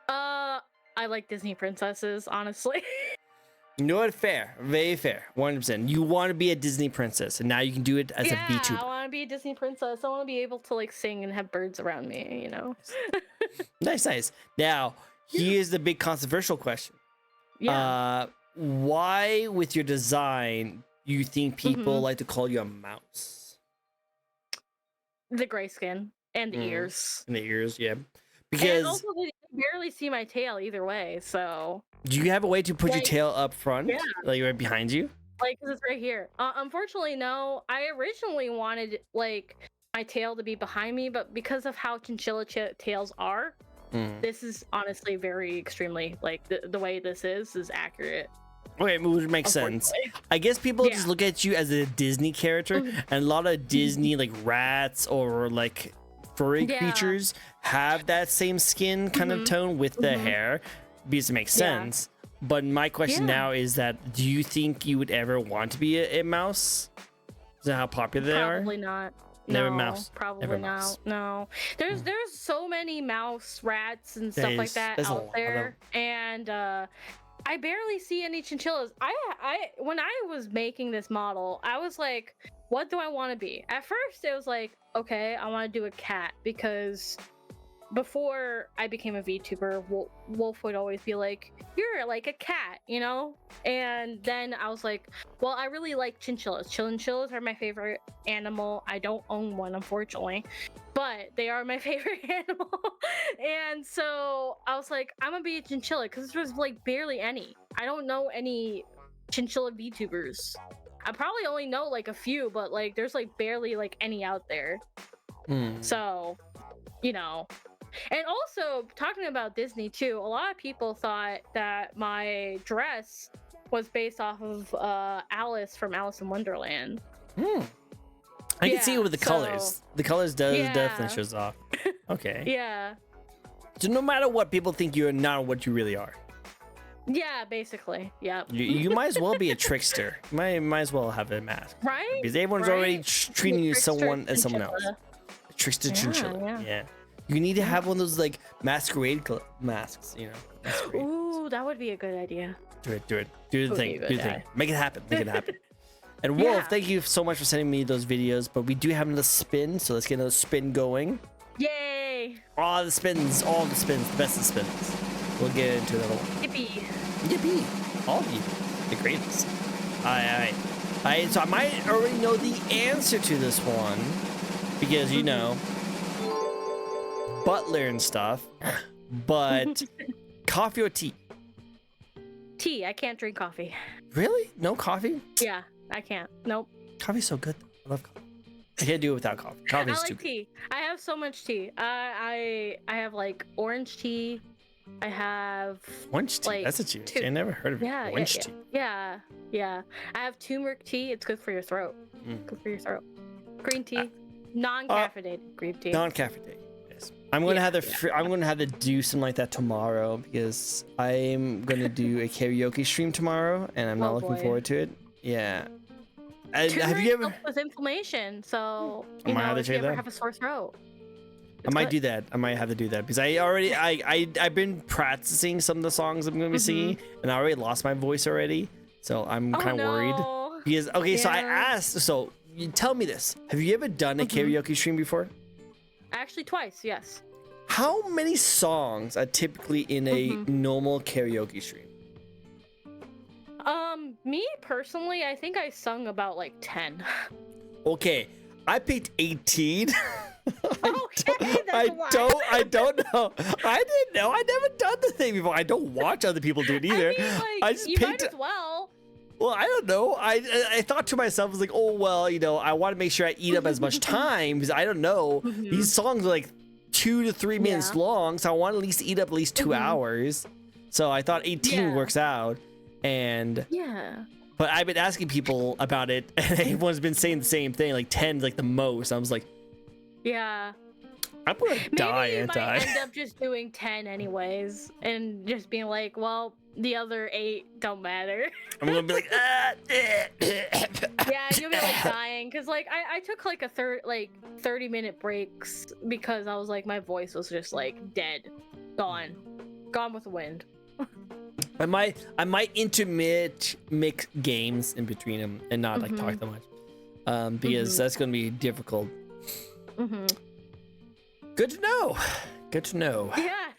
I like Disney princesses, honestly. You know what? Fair, very fair, 100%. You want to be a Disney princess, and now you can do it as a VTuber. I want to be a Disney princess. I want to be able to like sing and have birds around me. You know. Nice. Now, here's the big controversial question. Yeah. Why, with your design, you think people like to call you a mouse? The gray skin and the ears. And the ears, yeah. And Because also, they barely see my tail either way. So. do you have a way to put your Like, tail up front, yeah. like right behind you? Like, 'cause it's right here. Unfortunately, no. I originally wanted like my tail to be behind me, but because of how chinchilla tails are, this is honestly very extremely like the way this is accurate. Okay, which makes sense. I guess people just look at you as a Disney character, and a lot of Disney like rats or like furry creatures have that same skin kind of tone with the hair, because it makes sense. But my question now is that, do you think you would ever want to be a mouse? Is that how popular they are? Probably not. Never No, mouse. Probably Never not. mouse. No. There's so many mouse, rats, and stuff like that there's a lot out of there, and I barely see any chinchillas. I when I was making this model, I was like, what do I want to be? At first, it was like, okay, I want to do a cat, because before I became a VTuber, Wolf would always be like, you're like a cat, you know? And then I was like, well, I really like chinchillas. Chinchillas are my favorite animal. I don't own one, unfortunately, but they are my favorite animal. And so I was like, I'm gonna be a chinchilla, because there's like barely any. I don't know any chinchilla VTubers. I probably only know like a few, but like there's like barely like any out there. So, you know. And also, talking about Disney too, a lot of people thought that my dress was based off of Alice from Alice in Wonderland. I can see it with the colors. The colors definitely shows off. Okay. Yeah. So no matter what, people think you're not what you really are. Yeah, basically. Yeah. You might as well be a trickster. Might as well have a mask. Right? Because everyone's already treating you as someone else. Chinchilla. Trickster Chinchilla. Yeah. You need to have one of those like masquerade masks, you know. Masquerade. Ooh, that would be a good idea. Do it. Do the Would thing. be a Do good the thing. idea. Make it happen. And Wolf, thank you so much for sending me those videos. But we do have another spin, so let's get another spin going. Yay! All the spins, the best of spins. We'll get into another one. Yippee! All of you, the greatest. Alright. So I might already know the answer to this one, because you know, butler and stuff. But coffee or tea? Tea. I can't drink coffee. Really? No coffee? Yeah, I can't. Nope. Coffee's so good. I love coffee. I can't do it without coffee. Coffee's I too like good. tea. I have so much tea. I have like orange tea. I have Orange tea. like, That's a tea. I never heard of it. Orange tea. Yeah. I have turmeric tea. It's good for your throat. Good for your throat. Green tea, non-caffeinated green tea. Non-caffeinated. Yes. I'm gonna have to do something like that tomorrow, because I'm gonna do a karaoke stream tomorrow, and I'm not looking forward to it. Yeah. Have you ever? Helps with inflammation, so I you might have know to if you try ever that. have a sore throat. I might do that. I might have to do that, because I've been practicing some of the songs I'm gonna be singing, and I already lost my voice already, so I'm kind of worried. Because so I asked. So you tell me this: have you ever done a karaoke stream before? Actually, twice. Yes. How many songs are typically in a normal karaoke stream? Me personally, I think I sung about like 10. Okay, I picked 18. Okay, I don't know. I didn't know. I never done the thing before. I don't watch other people do it either. I mean, like, I just you picked. might as well. Well, I don't know. I thought to myself, I was like, oh well, you know, I want to make sure I eat up as much time, because I don't know. These songs are like 2 to 3 minutes long, so I want to at least eat up at least 2 hours. So I thought 18 works out, and but I've been asking people about it, and everyone's been saying the same thing. Like 10 is like the most. I was like, yeah. I'm gonna die, Maybe you aren't I? might end up just doing 10 anyways, and just being like, well, the other 8 don't matter. I'm gonna be like, Yeah, you'll be like dying, because like I took like a 30-minute breaks, because I was like, my voice was just like dead, gone with the wind. I might intermit mix games in between them and not like talk that much, because that's gonna be difficult. Good to know. Good to know. Yeah.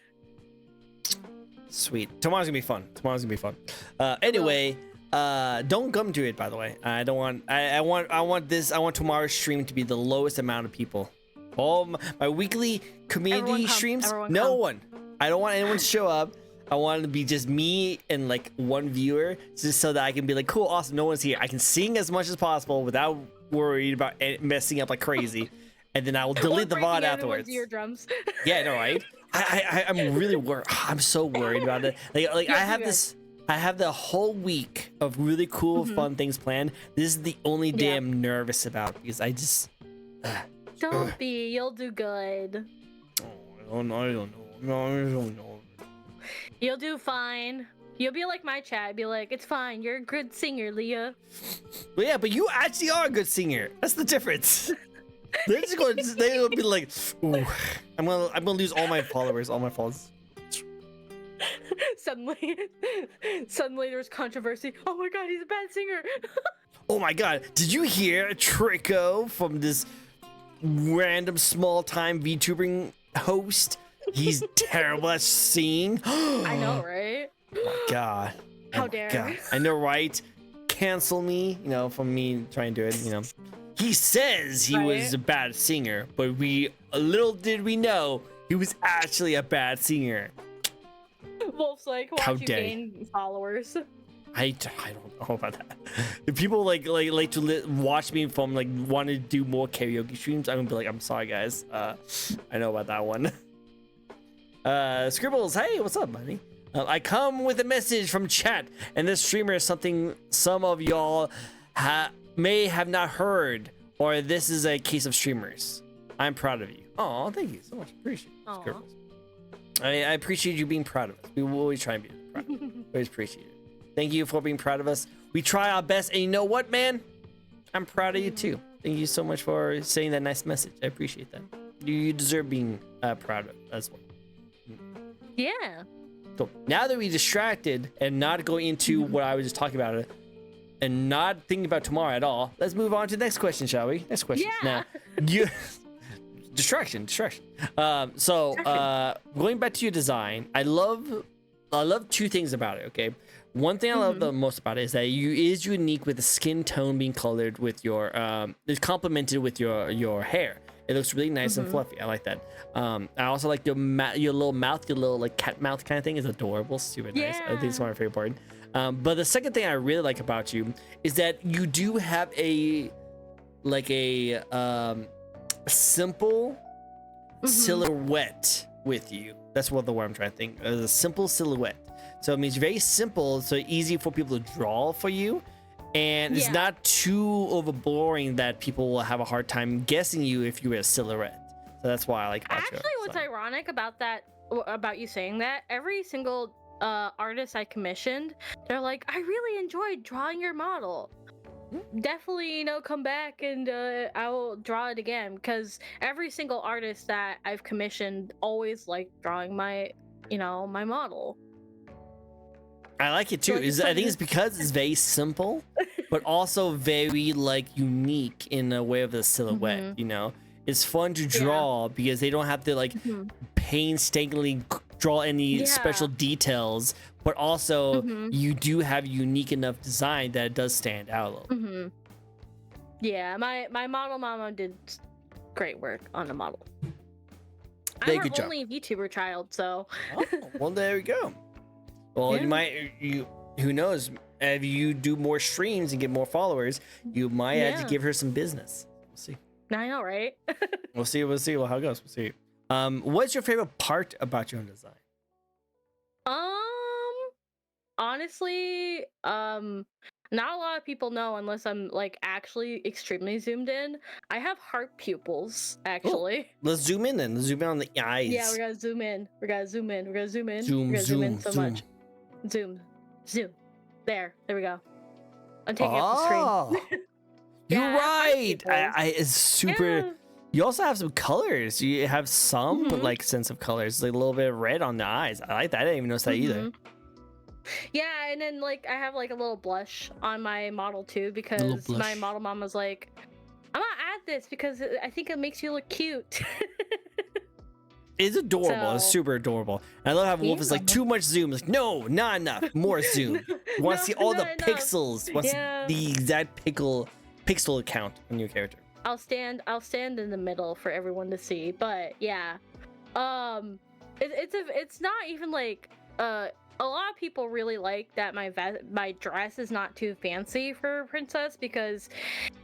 Sweet. Tomorrow's gonna be fun. Anyway, don't come to it. By the way, I don't want. I want tomorrow's stream to be the lowest amount of people. All my weekly community streams. No one. I don't want anyone to show up. I want it to be just me and like one viewer, just so that I can be like, cool, awesome, no one's here. I can sing as much as possible without worried about messing up like crazy, and then I will delete the VOD afterwards. Eardrums. Yeah, no, right? I'm really worried. I'm so worried about it. Like I have the whole week of really cool, fun things planned. This is the only day I'm nervous about because I just. Don't be. You'll do good. Oh, I don't know. You'll do fine. You'll be like my chat. Be like, it's fine. You're a good singer, Leah. Well, yeah, but you actually are a good singer. That's the difference. They'll be like, ooh, I'm gonna lose all my followers. Suddenly there's controversy. Oh my god, he's a bad singer. Oh my god, did you hear Tricko from this random small time VTubing host? He's terrible at singing. I know, right? Oh my god. How dare. God. I know, right? Cancel me, from me trying to do it, He says he was a bad singer, but little did we know he was actually a bad singer. Wolf's like, watch you gain followers. I don't know about that. If people like to watch me from like want to do more karaoke streams, I'm gonna be like, I'm sorry guys. I know about that one. Scribbles, hey, what's up, buddy? I come with a message from chat, and this streamer is something some of y'all may have not heard, or this is a case of streamers. I'm proud of you. Oh, thank you so much. Appreciate it. Scribbles. I appreciate you being proud of us. We will always try and be proud. Always appreciate it. Thank you for being proud of us. We try our best, and you know what, man? I'm proud of you too. Thank you so much for saying that nice message. I appreciate that. You deserve being proud of as well. Yeah. So now that we distracted and not going into what I was just talking about and not thinking about tomorrow at all, let's move on to the next question, shall we? Next question. Yeah. Now, distraction. Going back to your design, I love two things about it. Okay, one thing I love the most about it is that is unique with the skin tone being colored with your it's complemented with your hair. It looks really nice and fluffy. I like that. I also like your little mouth, your little like cat mouth kind of thing is adorable, super nice. I think it's one of my favorite part. But the second thing I really like about you is that you do have a simple silhouette with you. That's what the word I'm trying to think. A simple silhouette. So it means very simple, so easy for people to draw for you. And it's not too overboring that people will have a hard time guessing you if you were a silhouette. So that's why I like about you. Actually, what's ironic about that, about you saying that, every single artist I commissioned, they're like, I really enjoyed drawing your model. Definitely, come back and I will draw it again, because every single artist that I've commissioned always liked drawing my model. I like it too. I think it's because it's very simple, but also very like unique in a way of the silhouette. It's fun to draw because they don't have to like painstakingly draw any special details, but also you do have unique enough design that it does stand out a little. Yeah, my model mama did great work on the model. Very I'm good her only VTuber child, so. Oh, well, there we go. Well, who knows? If you do more streams and get more followers, you might have to give her some business. We'll see. I know, right? We'll see how it goes. We'll see. What's your favorite part about your own design? Honestly, not a lot of people know unless I'm like actually extremely zoomed in. I have heart pupils, actually. Cool. Let's zoom in then. Let's zoom in on the eyes. Yeah, we gotta zoom in. We're gonna zoom in. Zoom in so much. Zoom. There we go. I'm taking up the screen. You're right. It's super. Yeah. You also have some colors. You have some, but like sense of colors, like a little bit of red on the eyes. I like that. I didn't even notice that either. Yeah, and then like I have like a little blush on my model too because my blush. model mom was like, "I'm gonna add this because I think it makes you look cute." It's adorable. It's So- super adorable. And I love how Wolf is like, Yeah. too much zoom. It's like, no, not enough. More zoom. Want to No, see all the not enough. pixels. Want to Yeah. see the exact pixel count on your character. I'll stand in the middle for everyone to see. But yeah, it's not even like a lot of people really like that my dress is not too fancy for a princess because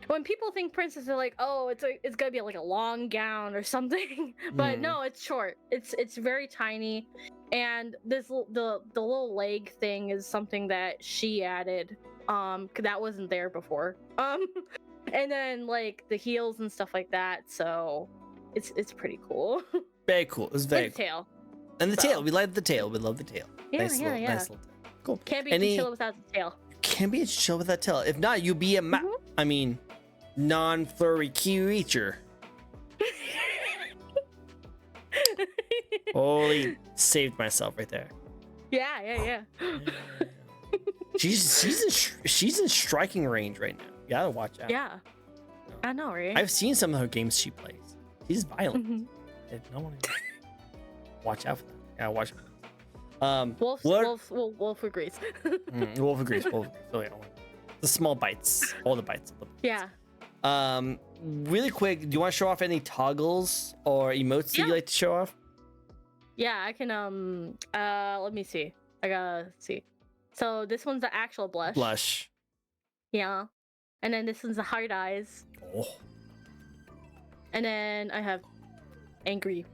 when people think princess they're like, oh, it's gonna be like a long gown or something. But no, it's short. It's very tiny, and the little leg thing is something that she added 'cause that wasn't there before. And then like the heels and stuff like that. So it's pretty cool. Very cool. It's very And the tail. And the So- tail. We like the tail. We love the tail. Yeah, Nice yeah, little, yeah. nice little tail. Cool. Can't be Any- chinchilla without the tail. Can't be a show with that tail. If not, you'd be a Mhm. I mean, non-furry creature. Holy, saved myself right there. Yeah. She's in striking range right now. You gotta watch out. Yeah. I know, right? I've seen some of her games she plays. She's violent. Mhm. No one. Watch out for that. Gotta watch out. Wolf agrees. Wolf agrees. Wolf agrees. Oh yeah. The small bites. All the bites. Yeah. Really quick, do you want to show off any toggles or emotes that Yeah. you like to show off? Yeah, I can let me see. I gotta see. So this one's the actual blush. Blush. Yeah. And then this one's the hard eyes. Oh. And then I have angry.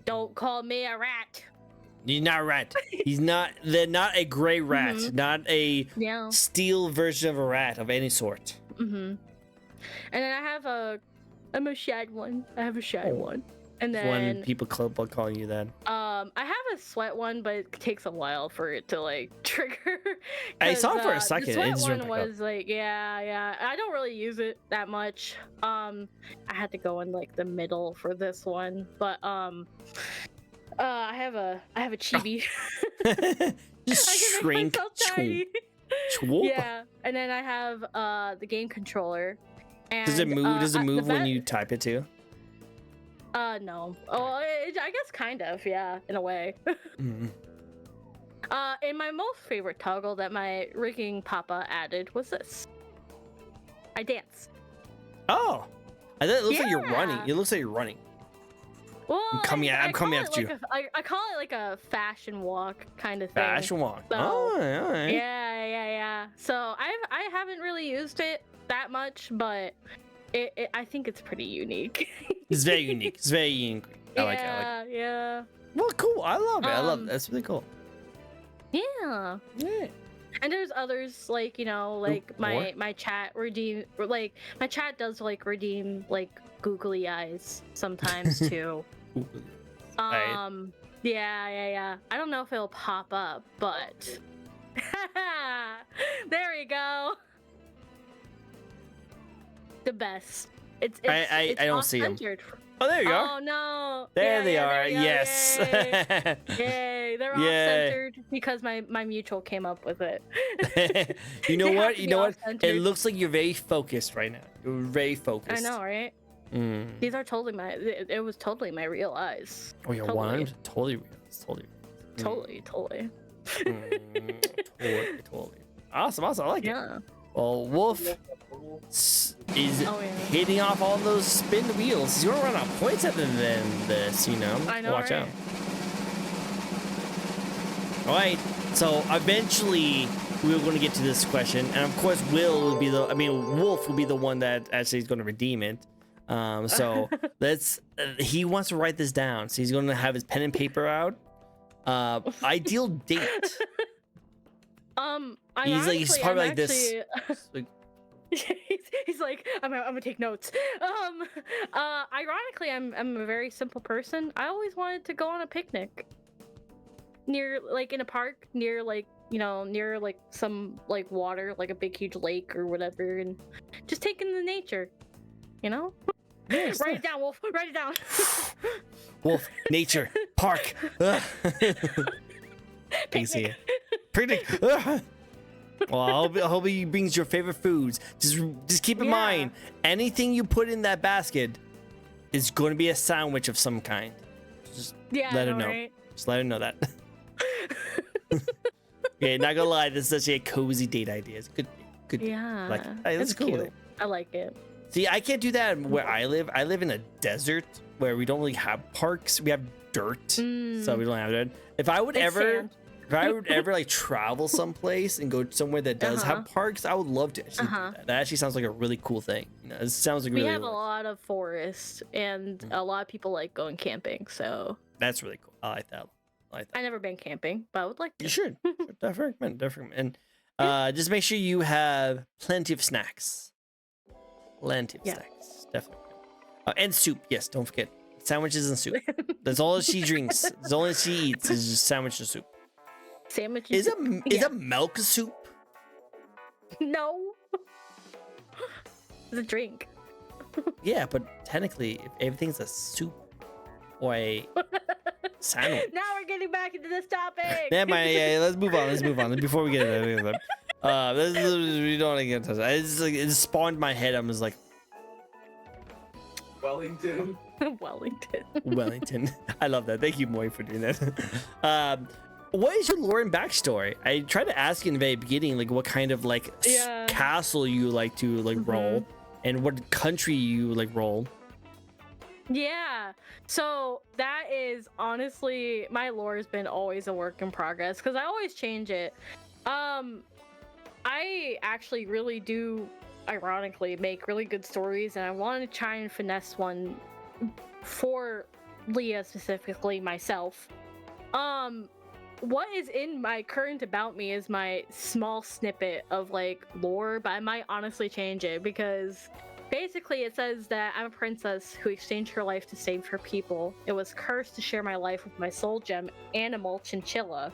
Don't call me a rat. He's not a rat. He's not. They're not a gray rat. Mhm. Not a Yeah. steel version of a rat of any sort. Mm-hmm. And then I'm a shad one. I have a shad Oh. one. And then When people call you that. I have a sweat one, but it takes a while for it to like trigger. I saw it for a 'Cause, second, The it sweat just one went back up. was like, yeah. I don't really use it that much. I had to go in like the middle for this one, but I have a chibi. Just I can shrink. make myself tiny. Swoop. Yeah, and then I have the game controller. And, Does it move? Does it move when bet- you type it too? No. Oh, I guess kind of, yeah, in a way. Mm. And my most favorite toggle that my rigging papa added was this. I dance. Oh, I thought it looks like you're running. Yeah. It looks like you're running. Well, I'm coming I coming call after it you. like I call it like a fashion walk kind of thing. Fashion walk. So- Oh, all right. Yeah. So I haven't really used it that much, but I think it's pretty unique. It's very unique. It's very unique. I like it. Yeah. Well, cool. I love it. I love it. Um, That's really cool. Yeah. Yeah. And there's others like, you know, like more? my chat redeem, like my chat does like redeem like googly eyes sometimes too. Right. Yeah. I don't know if it'll pop up, but there we go. The best. It's I don't see 'em. off-centered. Oh, there you go. Oh no! There Yeah, they yeah, are. there you go. Yes. Yay! Yay! They're Yay. off-centered because my mutual came up with it. You know They have what? to You be know what? It off-centered. looks like you're very focused right now. You're very focused. I know, right? Mm. These are totally my. It was totally my real eyes. Oh, you're Totally. 100. Totally real. It's totally real. Totally. Totally. Awesome. I like it. Yeah. Well, Wolf is Oh, yeah. hitting off all those spin wheels. He's gonna run out of points at the end of this, you know. I know, Watch right? out. All right. So eventually we're going to get to this question, and of course, Wolf will be the one that actually is going to redeem it. So let's. He wants to write this down, so he's going to have his pen and paper out. Ideal date. He's probably like this. Like, he's like, I'm gonna take notes. Ironically, I'm a very simple person. I always wanted to go on a picnic near, like, in a park near, like, you know, near like some like water, like a big huge lake or whatever, and just take in the nature. You know, Nice, write nice. it down, Wolf. Write it down. Wolf, nature, park. Ugh. Thanks, Picnic. Predict. Well, I hope he brings your favorite foods. Just keep in mind, anything you put in that basket is going to be a sandwich of some kind. Just let her know. Right? Just let her know that. Okay, not gonna lie, this is such a cozy date idea. It's good. Good. Yeah. Like, hey, that's cool. Cute. I like it. See, I can't do that where I live. I live in a desert where we don't really have parks. We have dirt, so we don't have that. If I would ever like travel someplace and go somewhere that does have parks, I would love to actually do that. That actually sounds like a really cool thing. You know, it sounds like we have a lot of forest, and a lot of people like going camping. So that's really cool. I like that. I've never been camping, but I would like to. You should. Definitely recommend. And just make sure you have plenty of snacks. Plenty of snacks, definitely. And soup. Yes, don't forget sandwiches and soup. That's all she drinks. That's all she eats is just sandwich and soup. Sandwich. Is a milk soup? No. It's a drink. Yeah, but technically, if everything's a soup or a sandwich. Now we're getting back into this topic. Yeah, let's move on. Before we get into that, we don't want to get into that. It's like it spawned in my head. I'm just like, Wellington. Wellington. I love that. Thank you, Moy, for doing that. What is your lore and backstory? I tried to ask you in the very beginning, like what kind of like castle you like to like roll, and what country you like roll. Yeah, so that is honestly, my lore has been always a work in progress because I always change it. I actually really do, ironically, make really good stories, and I want to try and finesse one for Leah specifically, myself. What is in my current about me is my small snippet of like lore, but I might honestly change it because basically it says that I'm a princess who exchanged her life to save her people. It was cursed to share my life with my soul gem animal Chinchilla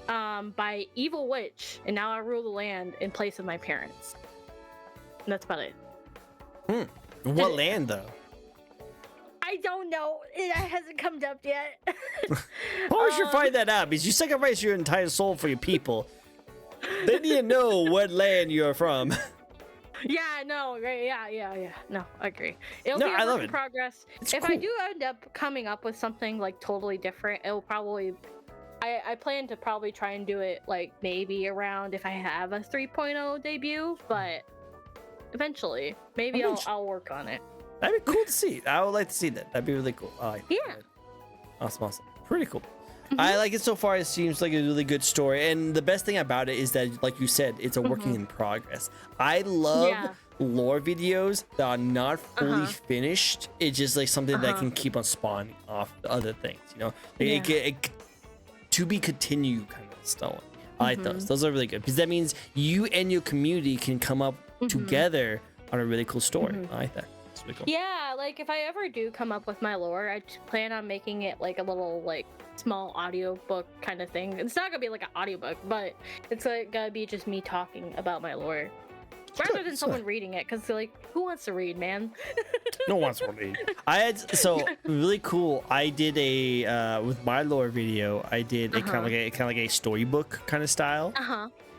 by evil witch, and now I rule the land in place of my parents. And that's about it. What land though? I don't know. It hasn't come up yet. Well, we should find that out because you sacrifice your entire soul for your people. They need to know what land you're from. Yeah, no, right? Yeah. No, I agree. It'll be a work in progress. If I do end up coming up with something like totally different, it'll probably. I plan to probably try and do it like maybe around if I have a 3.0 debut, but eventually, maybe I'll work on it. That'd be cool to see. I would like to see that. That'd be really cool. Yeah. Awesome. Pretty cool. I like it so far. It seems like a really good story, and the best thing about it is that, like you said, it's a working in progress. I love lore videos that are not fully finished. It's just like something that can keep on spawning off the other things. You know, it to be continued kind of stuff. I like those. Those are really good because that means you and your community can come up together on a really cool story. I like that. Really cool. Yeah, like if I ever do come up with my lore, I plan on making it like a little like small audio book kind of thing. It's not gonna be like an audiobook, but it's like gonna be just me talking about my lore rather than someone reading it, because like, who wants to read, man? No one wants to read. Really cool. I did a with my lore video, I did a kind of like a storybook kind of style.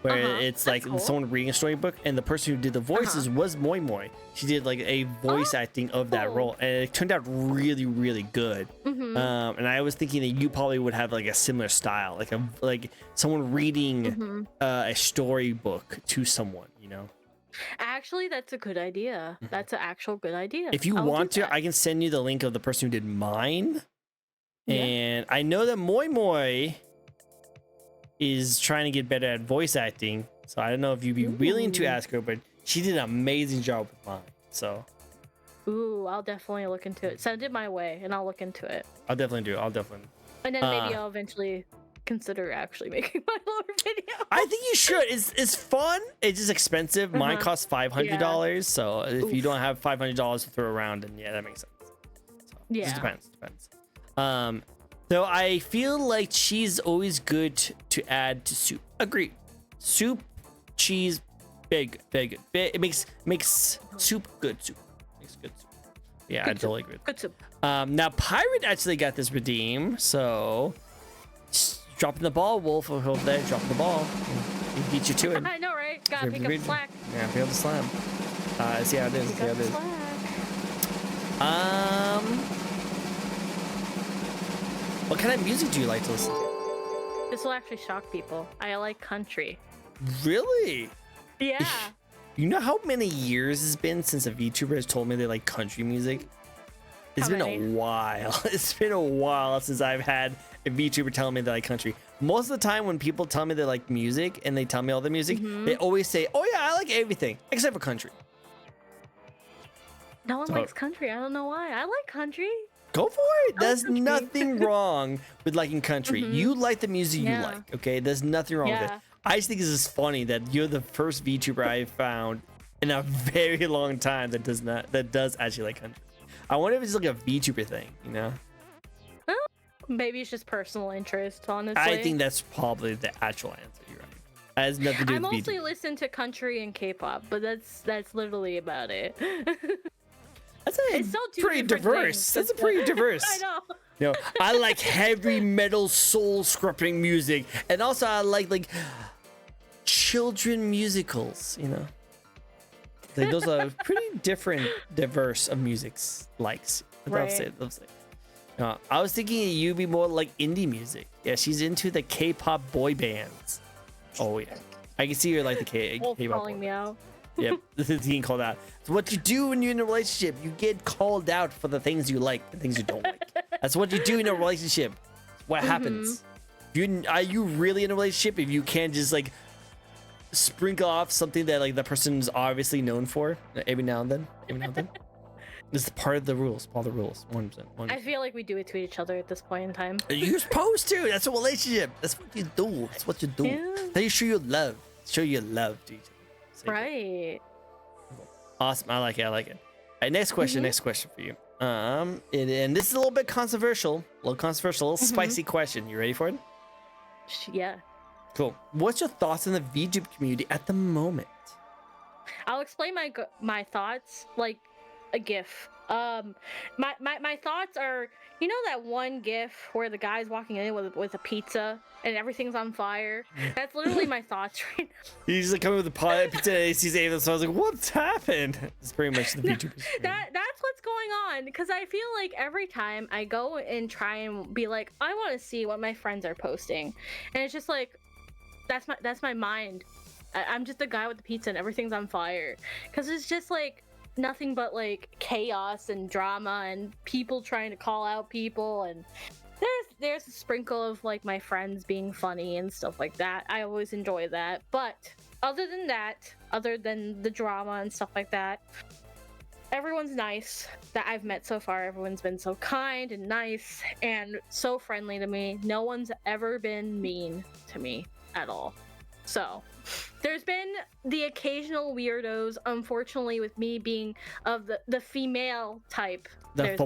Where it's like someone reading a storybook, and the person who did the voices was Moi Moi. She did like a voice acting of that role, and it turned out really, really good. And I was thinking that you probably would have like a similar style, like someone reading a storybook to someone, you know. Actually, that's a good idea. That's an actual good idea. If you want to, I can send you the link of the person who did mine. And I know that Moi Moi is trying to get better at voice acting, so I don't know if you'd be willing to ask her, but she did an amazing job with mine. So I'll definitely look into it. Send it my way and I'll look into it. I'll definitely do it. And then maybe I'll eventually consider actually making my lore video. I think you should. It's fun. It's just expensive. Mine costs $500, so if you don't have $500 to throw around, then that makes sense. So, it just depends. So I feel like cheese is always good to add to soup. Agree. Soup, cheese, very good. It makes soup good soup. Makes good soup. Yeah, I totally agree. Good soup. Now Pirate actually got this redeem, so dropping the ball, Wolf over there, dropping the ball. He beat you to it. I know, right? Gotta pick up the slack. Yeah, pick up the slam. See how it is. Pick See how up it the is. slack. What kind of music do you like to listen to? This will actually shock people. I like country. Really? Yeah. You know how many years it's been since a VTuber has told me they like country music? It's been a while. It's been a while since I've had a VTuber tell me they like country. Most of the time when people tell me they like music and they tell me all the music, they always say, oh yeah, I like everything except for country. No one likes country. I don't know why. I like country. Go for it. There's nothing wrong with liking country. You like the music you like, okay? There's nothing wrong with it. I just think this is funny that you're the first VTuber I've found in a very long time that does actually like country. I wonder if it's like a VTuber thing, you know? Maybe it's just personal interest, honestly. I think that's probably the actual answer. You're right. It has nothing to do with I mostly VTuber. listen to country and K-pop, but that's literally about it. It's so pretty diverse. That's a pretty diverse. I know. You know, I like heavy metal soul scrubbing music, and also I like children musicals. You know, like those are pretty different, diverse of music's likes. I'll say. I was thinking you'd be more like indie music. Yeah, she's into the K-pop boy bands. Oh yeah, I can see her like the K-pop. Calling me out. Yep, this is being called out. It's what you do when you're in a relationship. You get called out for the things you like, the things you don't like. That's what you do in a relationship. What happens? Are you really in a relationship if you can't just like sprinkle off something that like the person's obviously known for every now and then? This is part of the rules. Part of the rules. 100%. I feel like we do it to each other at this point in time. You're supposed to. That's a relationship. That's what you do. That's what you do. Yeah. How you show your love. Show your love to each other. Right. Awesome. I like it. All right, next question for you. And this is a little bit controversial. A little spicy question. You ready for it? Yeah. Cool. What's your thoughts on the VTuber community at the moment? I'll explain my thoughts like a GIF. My thoughts are, you know that one GIF where the guy's walking in with a pizza and everything's on fire? That's literally my thoughts right now. He's just like coming with a pizza and he sees Ava, so I was like, what's happened? It's pretty much the VTuber. That's what's going on, because I feel like every time I go and try and be like, I want to see what my friends are posting, and it's just like, that's my mind. I'm just a guy with the pizza and everything's on fire, because it's just like nothing but like chaos and drama and people trying to call out people, and there's a sprinkle of like my friends being funny and stuff like that. I always enjoy that, but other than the drama and stuff like that, everyone's nice that I've met so far. Everyone's been so kind and nice and so friendly to me. No one's ever been mean to me at all. So there's been the occasional weirdos, unfortunately, with me being of the female type. The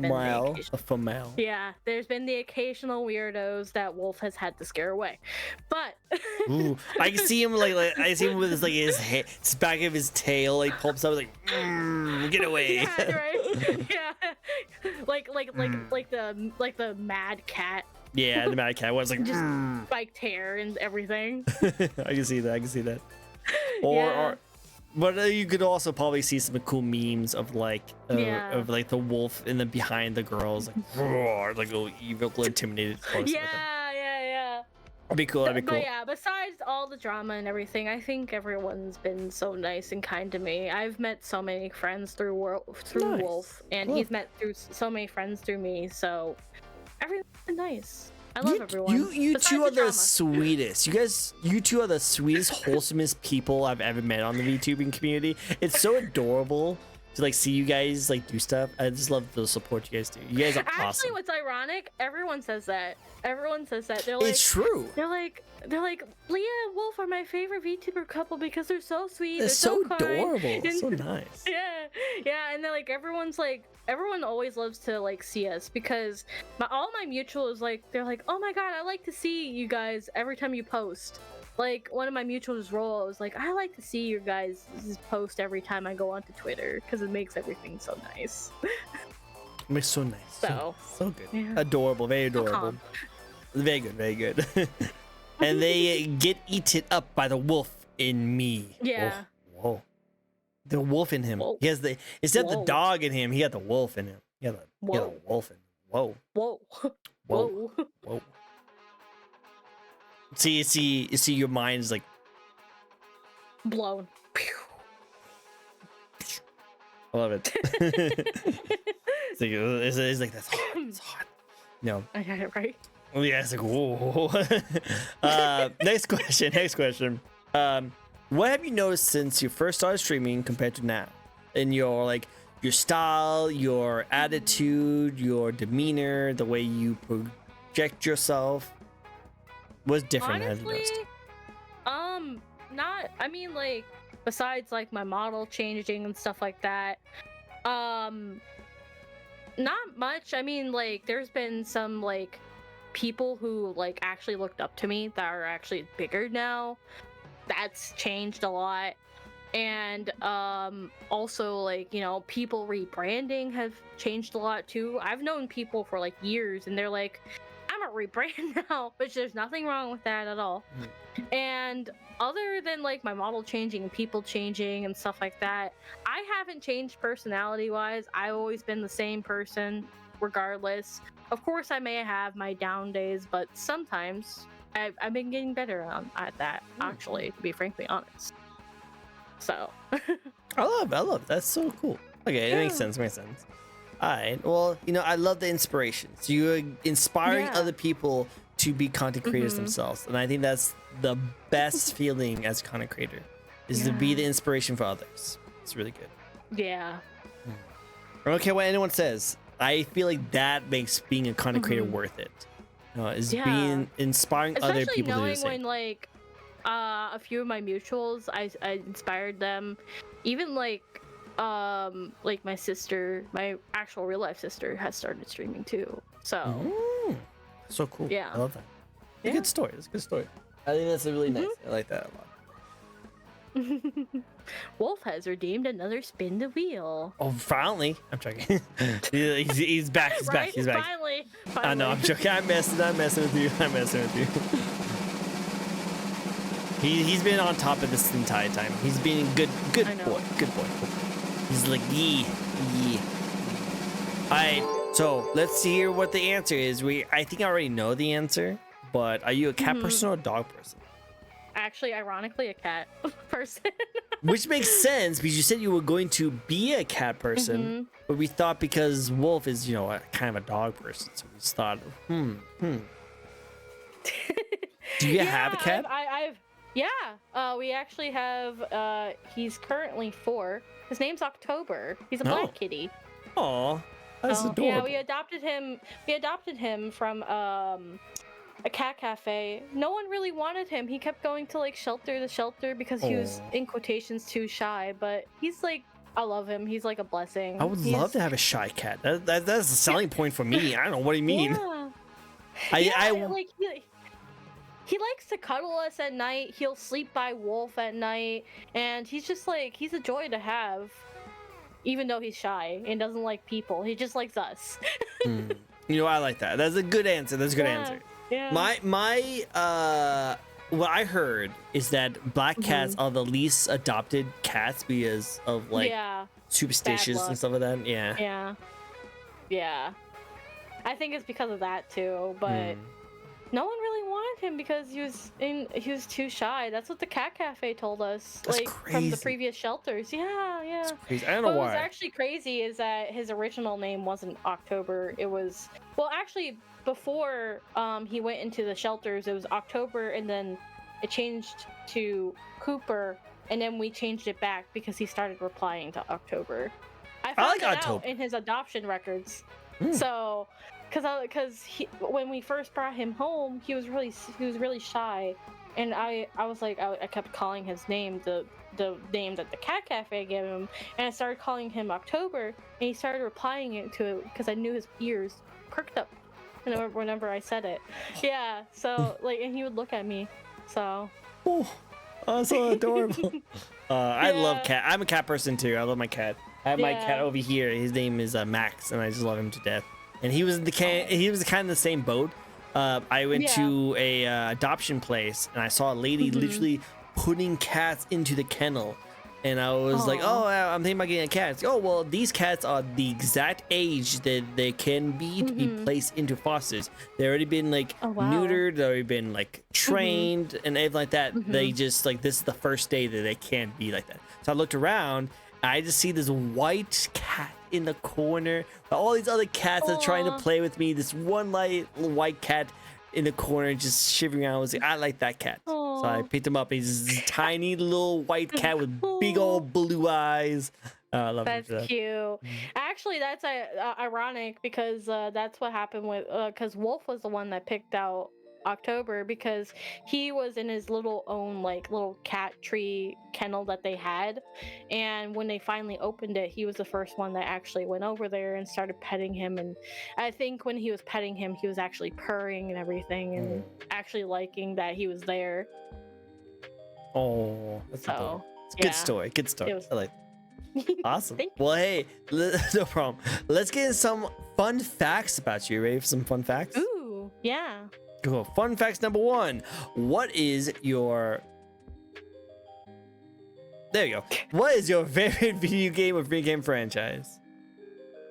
female. Yeah, there's been the occasional weirdos that Wolf has had to scare away, but Ooh, I can see him like I see him with his back of his tail like pulps up like get away. Yeah, right. Yeah, like the mad cat. Yeah, the mad cat was like just spiked hair and everything. I can see that. Or but you could also probably see some cool memes of like of like the wolf in the behind the girls like roar, like little evil, intimidated. Yeah. That'd be cool. But yeah, besides all the drama and everything, I think everyone's been so nice and kind to me. I've met so many friends through Wolf, and he's met through so many friends through me. So everyone's been nice. I love everyone. You two are the sweetest. You two are the sweetest, wholesomest people I've ever met on the VTubing community. It's so adorable to like see you guys like do stuff. I just love the support you guys do. You guys are awesome. Actually, what's ironic, everyone says that. They're like, it's true. They're like, Leah and Wolf are my favorite VTuber couple because they're so sweet. They're so kind. adorable. So nice. Yeah, and then like everyone always loves to like see us because all my mutuals they're like, oh my god, I like to see you guys every time you post. Like one of my mutuals was like, I like to see your guys' post every time I go onto Twitter because it makes everything so nice. It makes so nice. So good. Yeah. Adorable, very adorable. Very good, very good. And they get eaten up by the wolf in me. Yeah. Whoa. The wolf in him. Whoa. He has the instead of the Whoa. dog in him, he got the wolf in him. He got the Whoa. wolf in him. Whoa. Whoa. Whoa. Whoa. Whoa. See, your mind is like Blown. I love it. It's like that's hot. It's hot. No. I got it right. Oh yeah, it's like whoa. Next question. What have you noticed since you first started streaming compared to now? In your like your style, your attitude, your demeanor, the way you project yourself. What's different? Have you Honestly, noticed? not. I mean, like, besides like my model changing and stuff like that, not much. I mean, like, there's been some like people who like actually looked up to me that are actually bigger now. That's changed a lot. And also, like, you know, people rebranding have changed a lot too. I've known people for like years and they're like, I'm a rebrand now, which there's nothing wrong with that at all. And other than like my model changing and people changing and stuff like that, I haven't changed personality wise. I've always been the same person regardless. Of course, I may have my down days, but sometimes I've been getting better at that, actually, to be frankly honest. So I love that's so cool. Okay, it makes sense. All right. Well, you know, I love the inspirations. You're inspiring other people to be content creators themselves, and I think that's the best feeling as a content creator is to be the inspiration for others. It's really good. Yeah. I don't care what anyone says. I feel like that makes being a content creator worth it. Is being inspiring Especially other people to do the knowing same. when like a few of my mutuals, I inspired them. Even like my sister, my actual real life sister, has started streaming too. So So cool. Yeah. I love that. It's Yeah. a good story. It's a good story. I think that's a really nice. I like that a lot. Wolf has redeemed another spin the wheel. Oh, finally! I'm joking. he's back. He's back. He's back. Finally. I know. I'm joking. I'm messing with you. He's been on top of this entire time. He's been a good I know. boy. Good boy. He's like yee. All right. So let's hear what the answer is. I think I already know the answer, but are you a cat person or a dog person? Actually, ironically, a cat person. Which makes sense because you said you were going to be a cat person, but we thought because Wolf is, you know, kind of a dog person, so we just thought, Do you have a cat? We actually have. He's currently 4. His name's October. He's a black kitty. Aw, that's adorable. Yeah, we adopted him from a cat cafe. No one really wanted him. He kept going to like shelter to shelter because he was in quotations too shy. But he's like, I love him. He's like a blessing. I would love to have a shy cat. That's a selling point for me. I don't know what do you mean. Yeah. He likes to cuddle us at night. He'll sleep by Wolf at night, and he's just like, he's a joy to have. Even though he's shy and doesn't like people, he just likes us. You know, I like that. That's a good answer. That's a good answer. Yeah. What I heard is that black cats are the least adopted cats because of like superstitious and stuff like that. Yeah. I think it's because of that too, but no one really wanted him because he was too shy. That's what the cat cafe told us. That's like crazy. From the previous shelters. Yeah. That's crazy. I don't know What why. was actually crazy is that his original name wasn't October. It was, well, actually before he went into the shelters, it was October, and then it changed to Cooper, and then we changed it back because he started replying to October. I found like it October. out in his adoption records. So, because when we first brought him home, he was really shy, and I was like, I kept calling his name the name that the cat cafe gave him, and I started calling him October, and he started replying it to it because I knew his ears perked up whenever I said it. Yeah, so like, and he would look at me. So. Oh, so adorable. I love cat. I'm a cat person too. I love my cat. I have my cat over here. His name is Max, and I just love him to death. And he was kind of the same boat, I went Yeah. to a adoption place and I saw a lady Mhm. literally putting cats into the kennel. And I was like, Aw. oh, I'm thinking about getting a cat. Oh, well, these cats are the exact age that they can be to be Mhm. placed into fosters. They've already been like Oh, wow. neutered, they've already been like trained and everything like that. They Mhm. just like, this is the first day that they can't be like that. So I looked around and I just see this white cat in the corner. All these other cats are trying to Aw. play with me. This one light white cat in the corner just shivering around. I was like, I like that cat. So I Aw. picked him up. He's this tiny little white cat with big Aw. old blue eyes. I love him That's for that. cute. Actually, that's ironic because that's what happened with because Wolf was the one that picked out October because he was in his little own like little cat tree kennel that they had, and when they finally opened it, he was the first one that actually went over there and started petting him. And I think when he was petting him, he was actually purring and everything, and actually liking that he was there. Oh, that's So, adorable. It's a yeah. good story. Good story. It was- I like. Awesome. Thank Well, hey, no problem. Let's get into some fun facts about you. Ready for some fun facts? Ooh, yeah. Cool. Fun facts number 1. What is your... There you go. What is your favorite video game or video game franchise?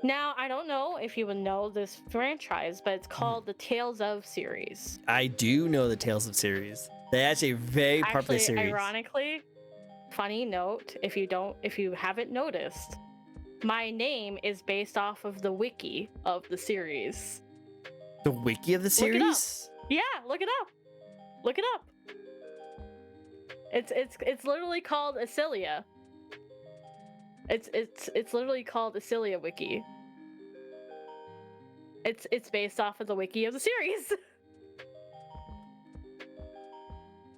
Now, I don't know if you would know this franchise, but it's called the Tales of series. I do know the Tales of series. They're actually a very popular Actually, series. ironically, funny note, if you haven't noticed, my name is based off of the wiki of the series. The wiki of the Look it up. series? Yeah, look it up. Look it up. It's literally called Acilia. It's literally called Acilia Wiki. It's based off of the wiki of the series.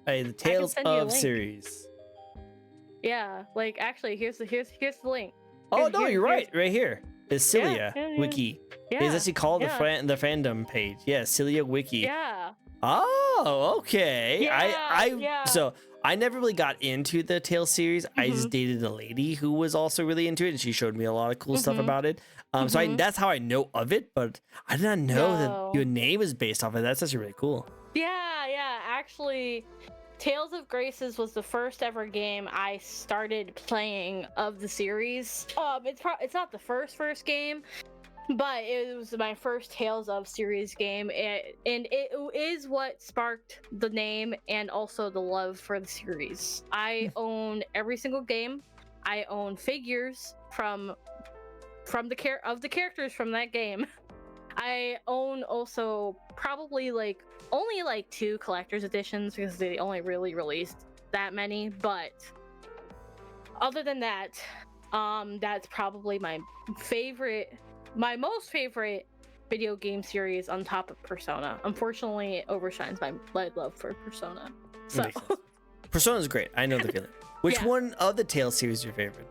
Hey, the Tales send you a of link. series. Yeah, like actually, here's the link. Oh Here's- no, here's- you're right. Right here. It's Cilia yeah. Wiki. Yeah, It's actually called yeah. the fandom page. Yeah, Cilia Wiki. yeah. Oh, okay. Yeah. So I never really got into the Tales series. I just Mhm. dated a lady who was also really into it, and she showed me a lot of cool stuff Mhm. about it. So Mhm. that's how I know of it, but I did not know No. that your name is based off of it. That's actually really cool. Yeah. Actually, Tales of Graces was the first ever game I started playing of the series. It's not the first game, but it was my first Tales of series game, and it is what sparked the name and also the love for the series. I own every single game. I own figures from the characters from that game. I own also probably only 2 collector's editions because they only really released that many, but other than that, that's probably my most favorite video game series on top of Persona. Unfortunately, it overshines my love for Persona. So Makes sense. Persona's great. I know the feeling. Which Yeah. one of the Tales series is your favorite?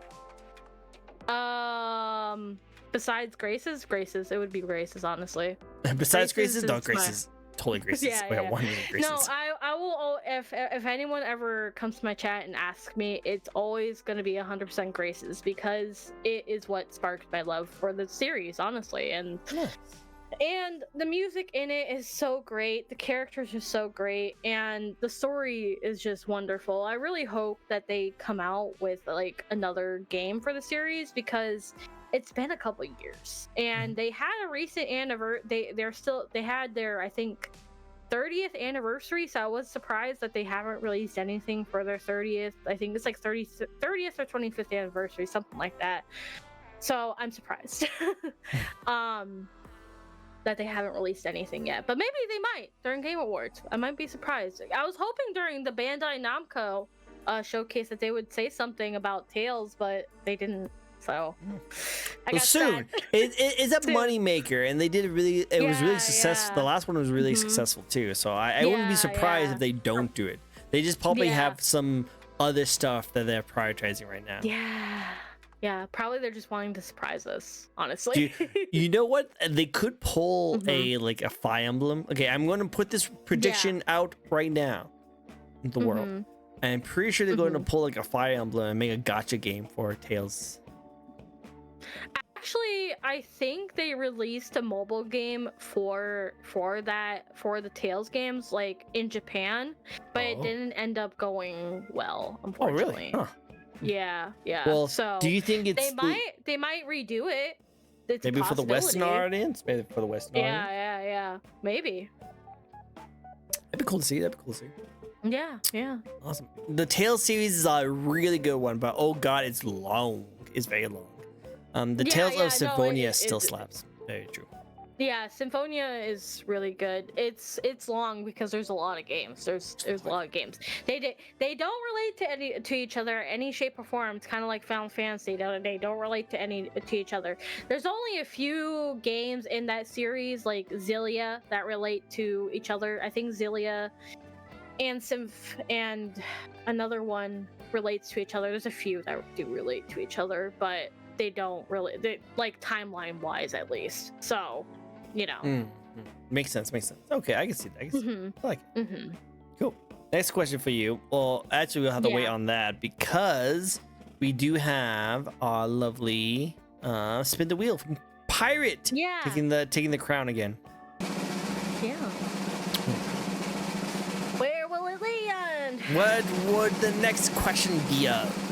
besides Graces, it would be Graces, honestly. Besides Graces Graces? No, is my- Graces. Totally Graces. Yeah, Wait, yeah. one minute Graces. No, I will. If anyone ever comes to my chat and asks me, it's always gonna be 100% Graces because it is what sparked my love for the series, honestly. And the music in it is so great. The characters are so great, and the story is just wonderful. I really hope that they come out with another game for the series because it's been a couple years, and they had a recent anniversary. They had their, I think, 30th anniversary. So I was surprised that they haven't released anything for their 30th. I think it's 30th or 25th anniversary, something like that. So I'm surprised. That they haven't released anything yet, but maybe they might during Game Awards. I might be surprised. I was hoping during the Bandai Namco showcase that they would say something about Tales, but they didn't. So I got soon. sad. It's a Soon. money maker, and they did it really. It was really Yeah, successful. yeah. The last one was really Mhm. successful too. So I wouldn't be Yeah, surprised yeah. if they don't do it. They just probably Yeah. have some other stuff that they're prioritizing right now. Yeah, probably they're just wanting to surprise us, honestly. You know what? They could pull Mhm. a Fire Emblem. Okay, I'm going to put this prediction out right now in the world. Mhm. I'm pretty sure they're going to Mhm. pull a Fire Emblem and make a gotcha game for Tales. Actually, I think they released a mobile game for the Tales games like in Japan, but it Oh. didn't end up going well, Oh, really? unfortunately. Huh. Yeah. Well, So do you think it's they might redo it. It's maybe a for the Western possibility. audience? Maybe for the Western audience? Yeah. Maybe. That'd be cool to see. Yeah. Awesome. The Tales series is a really good one, but oh god, it's long. It's very long. The Tales of Symphonia still slaps. Very true. Yeah, Symphonia is really good. It's long because there's a lot of games. There's a lot of games. They don't relate to each other any shape or form. It's kind of like Final Fantasy. They don't relate to each other. There's only a few games in that series like Zillia that relate to each other. I think Zillia and and another one relates to each other. There's a few that do relate to each other, but they don't really, like timeline wise at least. So, you know. Makes sense. Okay, I can see that. I like it. Mm-hmm. Cool. Next question for you. Well, actually, we'll have to wait on that because we do have our lovely spin the wheel from Pirate. Yeah. Taking the crown again. Yeah. Where will it land? What would the next question be of?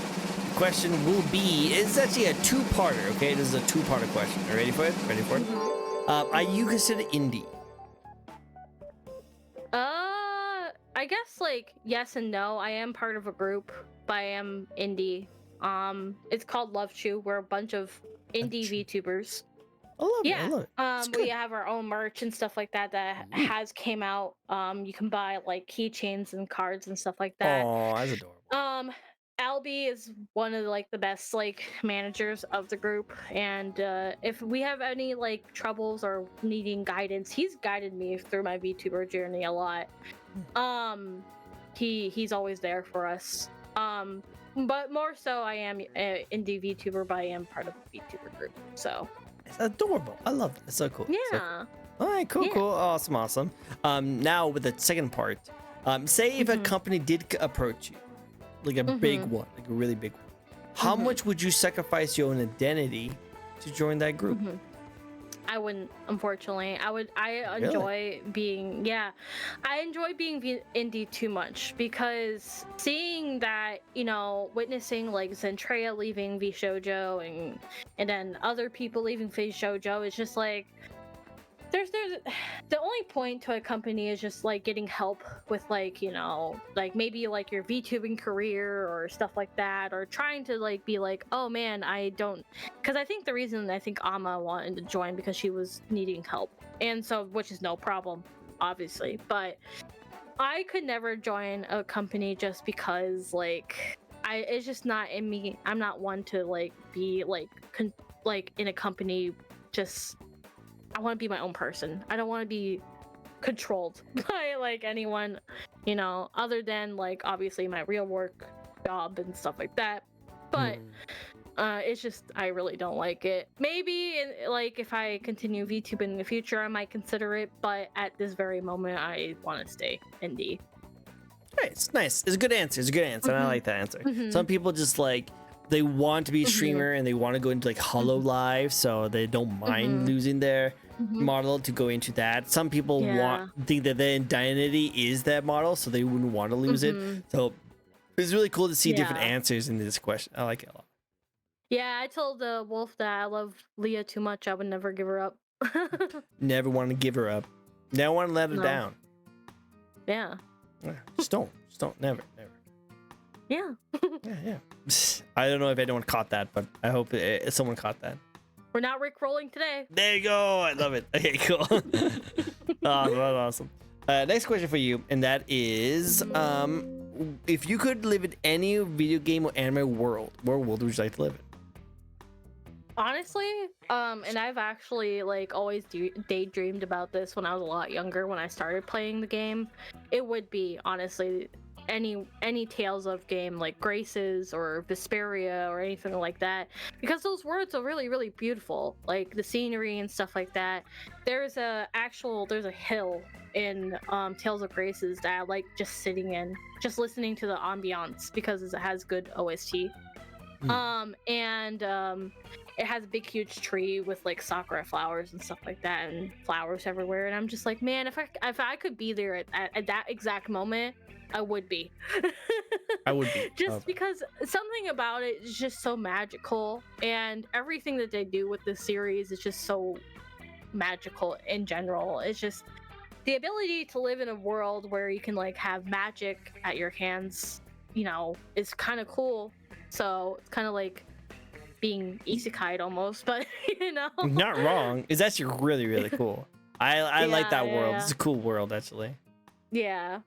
The question will be, it's actually a two-parter, okay? This is a two-parter question. Are you ready for it? Are you considered indie? I guess like yes and no. I am part of a group, but I am indie. It's called Love Chew. We're a bunch of indie VTubers. I love it. We have our own merch and stuff like that has came out. You can buy like keychains and cards and stuff like that. Oh, that's adorable. Albie is one of the best managers of the group, and if we have any troubles or needing guidance, he's guided me through my VTuber journey a lot. He's always there for us. But more so, I am an indie VTuber, but I am part of a VTuber group. So it's adorable. I love it. It's so cool. Yeah. So cool. All right. Cool. Awesome. Now with the second part, say if a company did approach you. Like a big one, like a really big one. How much would you sacrifice your own identity to join that group? I wouldn't, unfortunately. I enjoy being, I enjoy being indie too much because seeing that, witnessing Zentreya leaving VShojo and then other people leaving VShojo is just there's the only point to a company is just getting help with maybe your VTubing career or stuff like that, or trying to be oh man, I don't, because I think the reason I think Amma wanted to join because she was needing help, and so which is no problem obviously, but I could never join a company just because it's just not in me. I'm not one to be in a company. Just I want to be my own person. I don't want to be controlled by anyone, other than obviously my real work job and stuff like that. But it's just I really don't like it. Maybe if I continue VTubing in the future, I might consider it. But at this very moment, I want to stay indie. Hey, it's nice. It's a good answer. And I like that answer. Some people just they want to be a streamer and they want to go into Hollow Live, so they don't mind losing their model to go into that. Some people think that their identity is that model, so they wouldn't want to lose it. So it's really cool to see different answers in this question. I like it a lot. Yeah, I told Wolf that I love Leah too much. I would never give her up. Never want to give her up. Never want to let her down. Yeah. Just don't. Never. Yeah. Yeah. I don't know if anyone caught that, but I hope someone caught that. We're not Rickrolling today. There you go. I love it. Okay, cool. Awesome. Next question for you, and that is, if you could live in any video game or anime world, what world would you like to live in? Honestly, and I've actually always daydreamed about this when I was a lot younger, when I started playing the game. It would be honestly any Tales of game like Graces or Vesperia or anything like that, because those worlds are really, really beautiful, the scenery and stuff like that. There's a hill in Tales of Graces that I like just sitting in, just listening to the ambiance because it has good OST. And it has a big huge tree with like sakura flowers and stuff like that, and flowers everywhere. And I'm just like, man, if I could be there at that exact moment, I would be. I would be. Just because something about it is just so magical, and everything that they do with this series is just so magical in general. It's just the ability to live in a world where you can like have magic at your hands, is kind of cool. So it's kind of like being isekai almost, but Not wrong. It's actually really, really cool. I like that world. It's a cool world, actually. Yeah.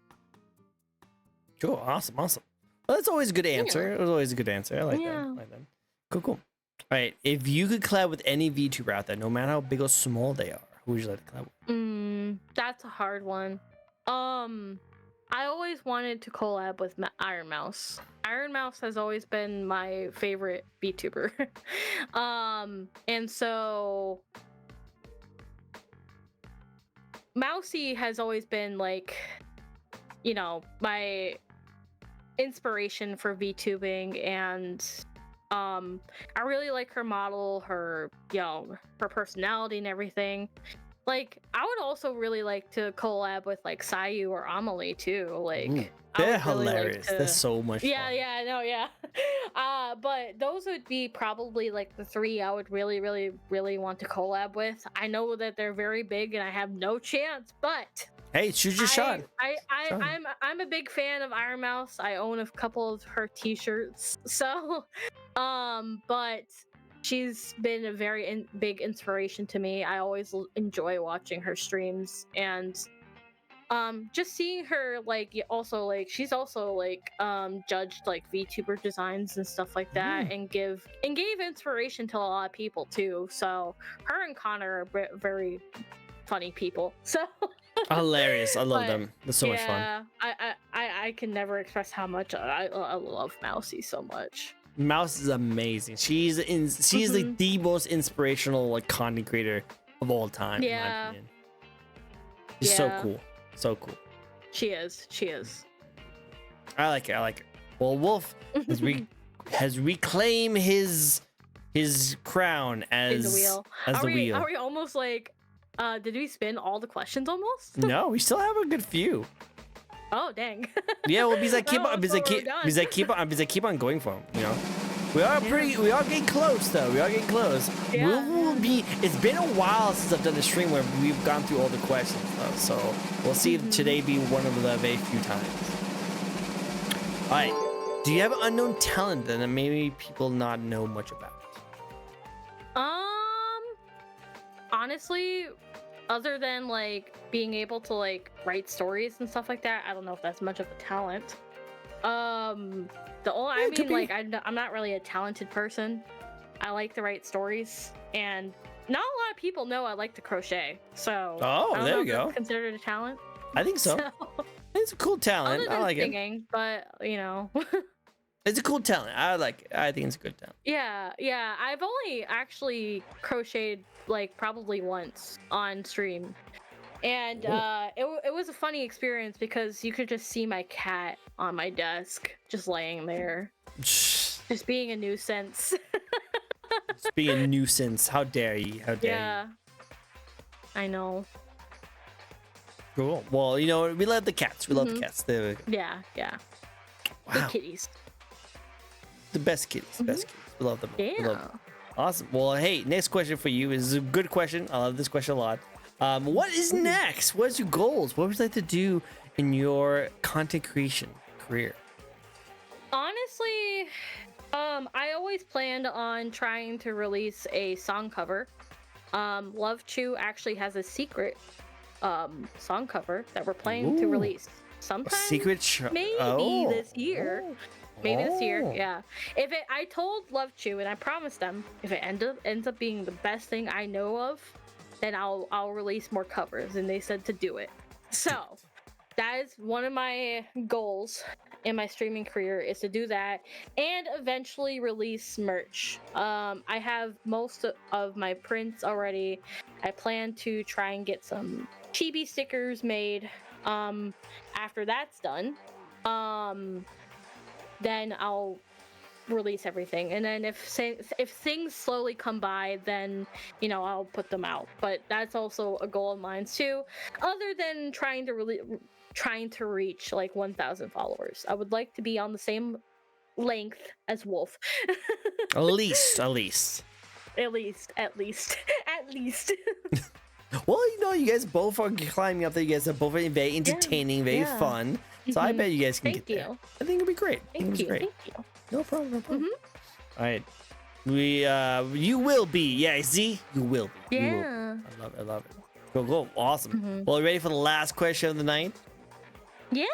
Cool. Awesome. Well, that's always a good answer. Yeah. It was always a good answer. I like that. I like that. Cool. All right. If you could collab with any VTuber out there, no matter how big or small they are, who would you like to collab with? That's a hard one. I always wanted to collab with Iron Mouse. Iron Mouse has always been my favorite VTuber. And so Mousy has always been like, my inspiration for VTubing, and I really like her model, her her personality and everything. Like, I would also really like to collab with like Sayu or Amelie too. Like, they're hilarious. They're so much fun. Yeah. But those would be probably like the three I would really, really, really want to collab with. I know that they're very big and I have no chance, but hey, shoot your shot. I'm a big fan of Iron Mouse. I own a couple of her t-shirts. So, but she's been a very big inspiration to me. I always enjoy watching her streams, and just seeing her she's also judged like VTuber designs and stuff like that, and gave inspiration to a lot of people too. So her and Connor are very funny people. So hilarious. I love them. They're so much fun. Yeah, I can never express how much I love Mousy so much. Mouse is amazing. She's like the most inspirational like content creator of all time. In my opinion. She's so cool. So cool. She is. I like it. Well, Wolf has reclaimed his crown as the wheel. Are we almost like? Did we spin all the questions almost? No, we still have a good few. Oh dang! Yeah, well, because I keep on going for them. We are getting close though. We are getting close. Yeah. It's been a while since I've done a stream where we've gone through all the questions though. So we'll see if today be one of the very few times. All right. Do you have an unknown talent that maybe people not know much about? Honestly, other than like being able to like write stories and stuff like that, I don't know if that's much of a talent. I'm not really a talented person. I like to write stories, and not a lot of people know I like to crochet. So there you go. Considered a talent? I think so. It's a cool talent. I like singing, but it's a cool talent. I think it's a good talent. Yeah. I've only actually crocheted like probably once on stream, and it was a funny experience because you could just see my cat on my desk just laying there, just being a nuisance. Just being a nuisance. How dare you? Yeah, I know. Cool. Well, we love the cats. We love the cats. There we go. Yeah. Wow. The kitties. The best kitties. Best kitties. We love them. Yeah. We love them. Awesome. Well, hey, next question for you is a good question. I love this question a lot. What is next? What's your goals? What would you like to do in your content creation career? Honestly, I always planned on trying to release a song cover. Love Chew actually has a secret song cover that we're planning to release sometime. Maybe this year. Maybe this year, yeah. I told Love Chew and I promised them if it ends up being the best thing I know of, then I'll release more covers, and they said to do it. So that is one of my goals in my streaming career, is to do that and eventually release merch. I have most of my prints already. I plan to try and get some chibi stickers made. After that's done, then I'll release everything, and then if things slowly come by, then I'll put them out. But that's also a goal of mine too, other than trying to reach like 1,000 followers. I would like to be on the same length as Wolf. At least. at least at least. Well, you guys both are climbing up there. You guys are both very entertaining, very fun. So I bet you guys can get there. I think it'll be great. Thank you. No problem. All right. You will be. Yeah, Z, you will be. Yeah. I love it. Go. Awesome. Well, ready for the last question of the night? Yeah.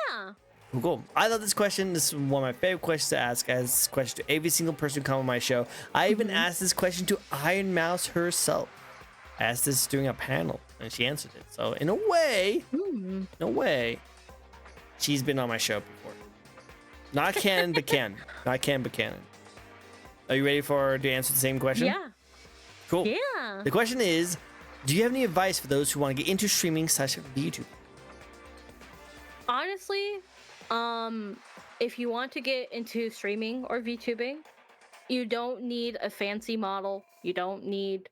Cool. I love this question. This is one of my favorite questions to ask. I ask this question to every single person who comes on my show. I even asked this question to Iron Mouse herself. I asked this during a panel, and she answered it. So in a way, she's been on my show before. Not canon, but canon. Not canon, but canon. Are you ready to answer the same question? Yeah. Cool. Yeah. The question is, do you have any advice for those who want to get into streaming / YouTube? Honestly, if you want to get into streaming or VTubing, you don't need a fancy model. You don't need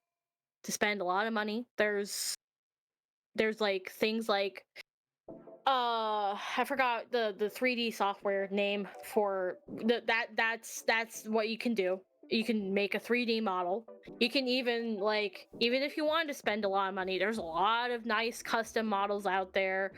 to spend a lot of money. There's like things like I forgot the 3D software name for that's what you can do. You can make a 3D model. You can even if you wanted to spend a lot of money, there's a lot of nice custom models out there.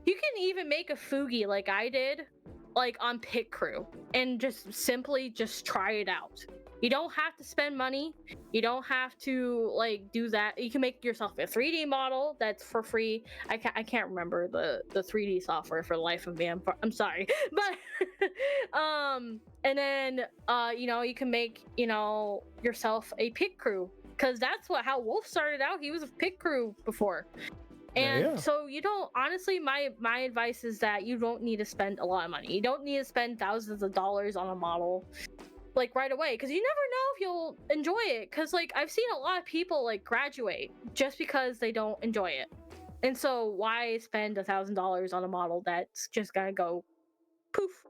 You can even make a Fugi like I did, like on Pit Crew, and just simply try it out. You don't have to spend money. You don't have to do that. You can make yourself a 3D model that's for free. I can't remember the 3D software for the life of me. I'm sorry, but and then you can make yourself a Pit Crew, because that's how Wolf started out. He was a Pit Crew before. And so you don't, honestly, my advice is that you don't need to spend a lot of money. You don't need to spend thousands of dollars on a model right away, because you never know if you'll enjoy it. Because I've seen a lot of people graduate just because they don't enjoy it. And so why spend $1,000 on a model that's just gonna go poof,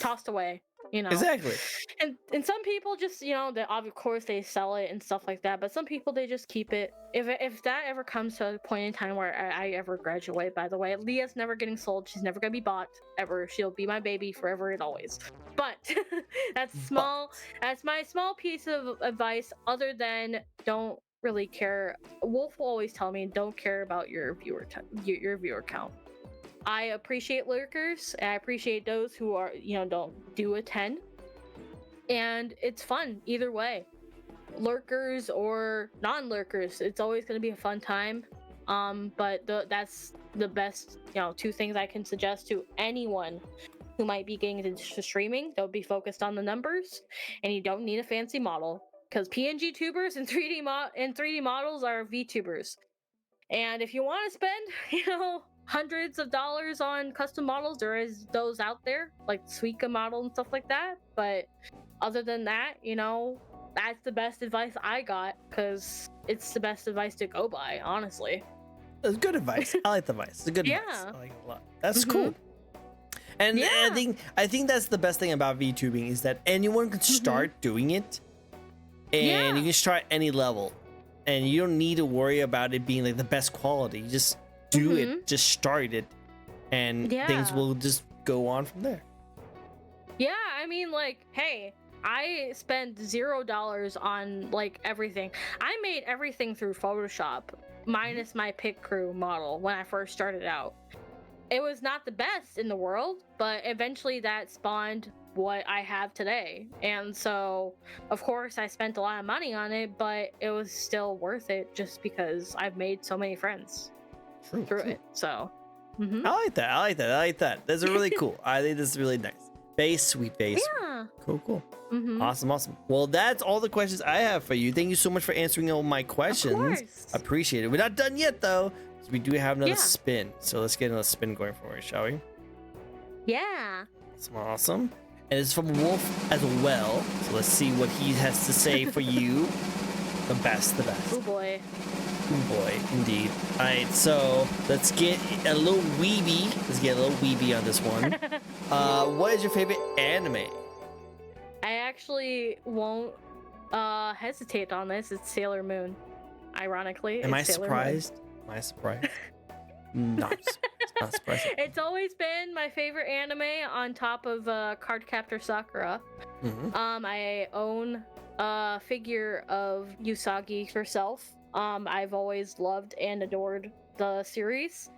tossed away? Exactly. And some people just of course they sell it and stuff like that, but some people, they just keep it. If that ever comes to a point in time where I ever graduate, by the way, Leah's never getting sold. She's never gonna be bought ever. She'll be my baby forever and always. But that's my small piece of advice, other than don't really care. Wolf will always tell me, don't care about your viewer count. I appreciate lurkers, and I appreciate those who are, don't do attend. And it's fun either way. Lurkers or non-lurkers, it's always going to be a fun time. But that's the best, two things I can suggest to anyone who might be getting into streaming. They'll be focused on the numbers, and you don't need a fancy model, because PNG tubers and 3D models are VTubers. And if you want to spend, hundreds of dollars on custom models, there is those out there, like Suica model and stuff like that. But other than that, that's the best advice I got, because it's the best advice to go by, honestly. That's good advice. I like the advice. It's a good advice. I like it a lot. That's cool. And I think that's the best thing about VTubing, is that anyone can start doing it, and you can start any level, and you don't need to worry about it being the best quality. You just do it, just start it, and things will just go on from there. Yeah, I mean, hey, I spent $0 on everything. I made everything through Photoshop, minus my Pit Crew model when I first started out. It was not the best in the world, but eventually that spawned what I have today. And so, of course, I spent a lot of money on it, but it was still worth it, just because I've made so many friends through it. So I like that. That's really cool. I think this is really nice. Very sweet. Yeah. Cool. Awesome. Well, that's all the questions I have for you. Thank you so much for answering all my questions. Of course. Appreciate it. We're not done yet, though, because we do have another spin. So let's get another spin going for it, shall we? Yeah. Awesome. And it's from Wolf as well. So let's see what he has to say for you. The best. Oh boy. Oh boy, indeed. All right, so let's get a little weeby on this one. What is your favorite anime? I actually won't hesitate on this. It's Sailor Moon. Ironically, Am I it's Sailor surprised? Am I surprised? Not, not surprising. It's always been my favorite anime on top of Cardcaptor Sakura. I own a figure of Usagi herself. I've always loved and adored the series.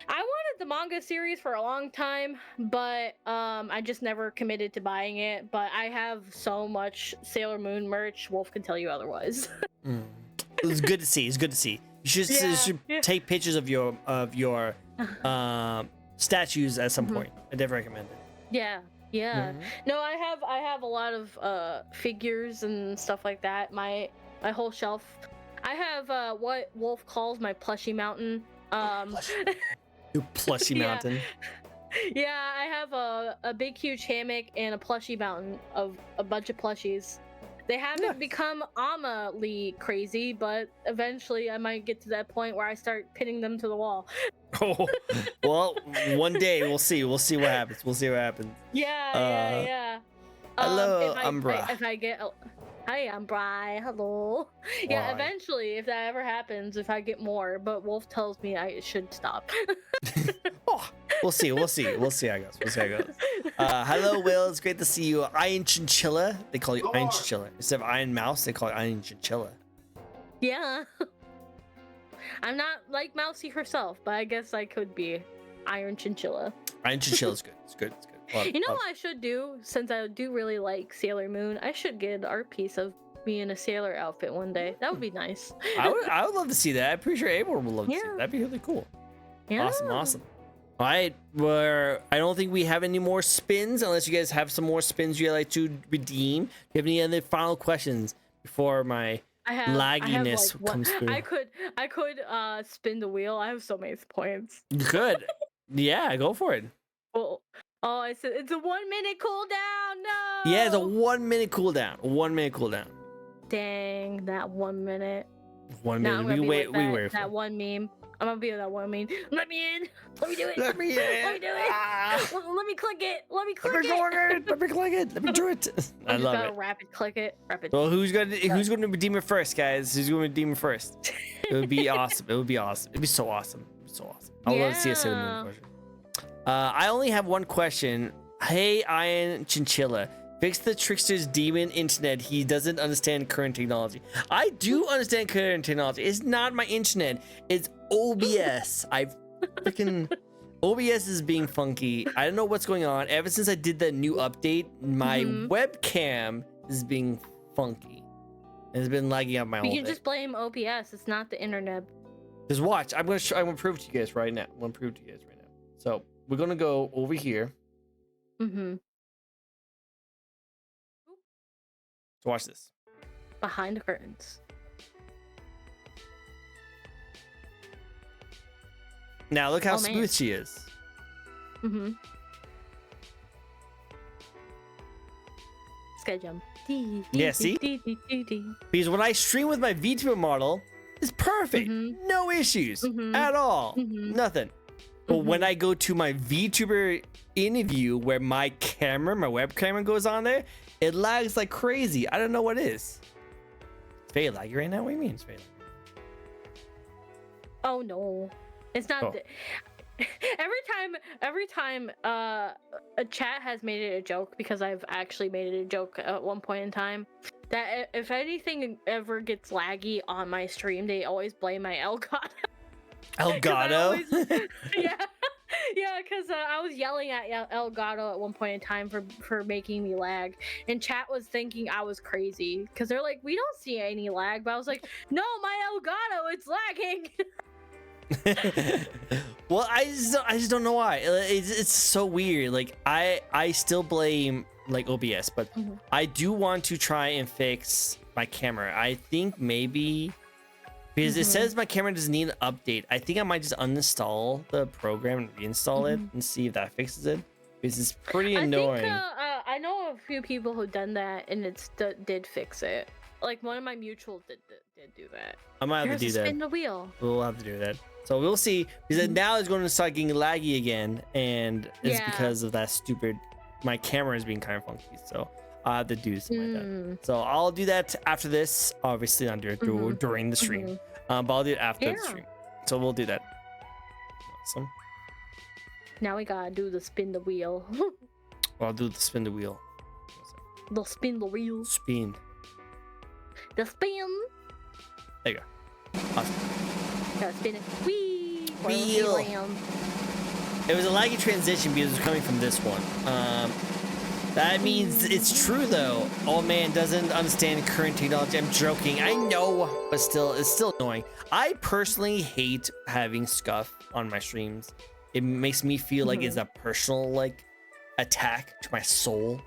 I wanted the manga series for a long time, but I just never committed to buying it. But I have so much Sailor Moon merch. Wolf can tell you otherwise. It's good to see. It's good to see. You should take pictures of your statues at some point. I definitely recommend it. Yeah. No, I have a lot of figures and stuff like that. My whole shelf. I have what Wolf calls my plushie mountain. Your plushie mountain. Yeah, I have a big huge hammock and a plushie mountain of a bunch of plushies. They haven't become Ama-ly crazy, but eventually I might get to that point where I start pinning them to the wall. Oh, well, one day we'll see. We'll see what happens. We'll see what happens. Yeah. Hello, Umbra. If I get, hi, Umbra. Hello. Why? Yeah, eventually, if that ever happens, if I get more, but Wolf tells me I should stop. Oh, we'll see how it goes. Hello, Will. It's great to see you. Iron Chinchilla. They call you Iron Chinchilla. Instead of Iron Mouse, they call you Iron Chinchilla. Yeah. I'm not like Mousy herself, but I guess I could be Iron Chinchilla. Iron Chinchilla is good. It's good. You know what I should do? Since I do really like Sailor Moon, I should get an art piece of me in a sailor outfit one day. That would be nice. I would love to see that. I'm pretty sure Abel would love to see that. That'd be really cool. Yeah. Awesome. All right, I don't think we have any more spins unless you guys have some more spins you'd like to redeem. Do you have any other final questions before my lagginess comes through? I could spin the wheel. I have so many points. You could. Yeah, go for it. Oh, I said it's a 1 minute cooldown. No. Yeah, it's a 1 minute cooldown. 1 minute cooldown. Dang, that 1 minute. 1 minute. We wait. That one meme. I'm gonna be with that one meme. Let me in. Let me do it. Let me in. Let me do it. Ah. Let me click it. Let me click it. Let me click it. Let me do it. I love it. Rapid click it. Rapid. Well, who's gonna redeem it first, guys? Who's gonna redeem it first? It would be awesome. It'd be so awesome. I would love to see a Sailor Moon question. I only have one question. Hey, Iron Chinchilla. Fix the trickster's demon internet. He doesn't understand current technology. I do understand current technology. It's not my internet. It's OBS. OBS is being funky. I don't know what's going on. Ever since I did the new update, my webcam is being funky. It's been lagging out my whole You thing. can just blame OBS. It's not the internet. Just watch. I'm gonna prove to you guys right now. So we're gonna go over here. So watch this. Behind the curtains. Now look how smooth she is. Sky jump. Yeah, see? Because when I stream with my Vtuber model, it's perfect. No issues at all. Nothing. But when I go to my Vtuber interview where my web camera goes on there, it lags like crazy. I don't know what it is. It's very laggy right now? What do you mean it's very laggy? Oh no. It's not every time a chat has made it a joke, because I've actually made it a joke at one point in time, that if anything ever gets laggy on my stream, they always blame my Elgato. Elgato? Yeah, because I was yelling at Elgato at one point in time for making me lag, and chat was thinking I was crazy because they're like, we don't see any lag, but I was like, no, my Elgato, it's lagging. Well, I just don't know why. It's so weird. Like I still blame like OBS, but I do want to try and fix my camera. I think maybe because it says my camera doesn't need an update. I think I might just uninstall the program and reinstall it and see if that fixes it. Because it's pretty annoying. I know a few people who've done that and did fix it. Like one of my mutuals did do that. I might have to do that. Spin the wheel. We'll have to do that. So we'll see. Because now it's going to start getting laggy again, and it's because of that stupid. My camera is being kind of funky. So I have to do something like that. So I'll do that after this. Obviously, not during the stream. But I'll do it after the stream. So we'll do that. Awesome. Now we gotta do the spin the wheel. I'll do the spin the wheel. The spin the wheel. Spin. The spin. There you go. Awesome. Gotta spin it. Whee! Wheel. It was a laggy transition because it was coming from this one. That means it's true though. Oh man, doesn't understand current technology. I'm joking. I know, but still, it's still annoying. I personally hate having scuff on my streams. It makes me feel like it's a personal like attack to my soul.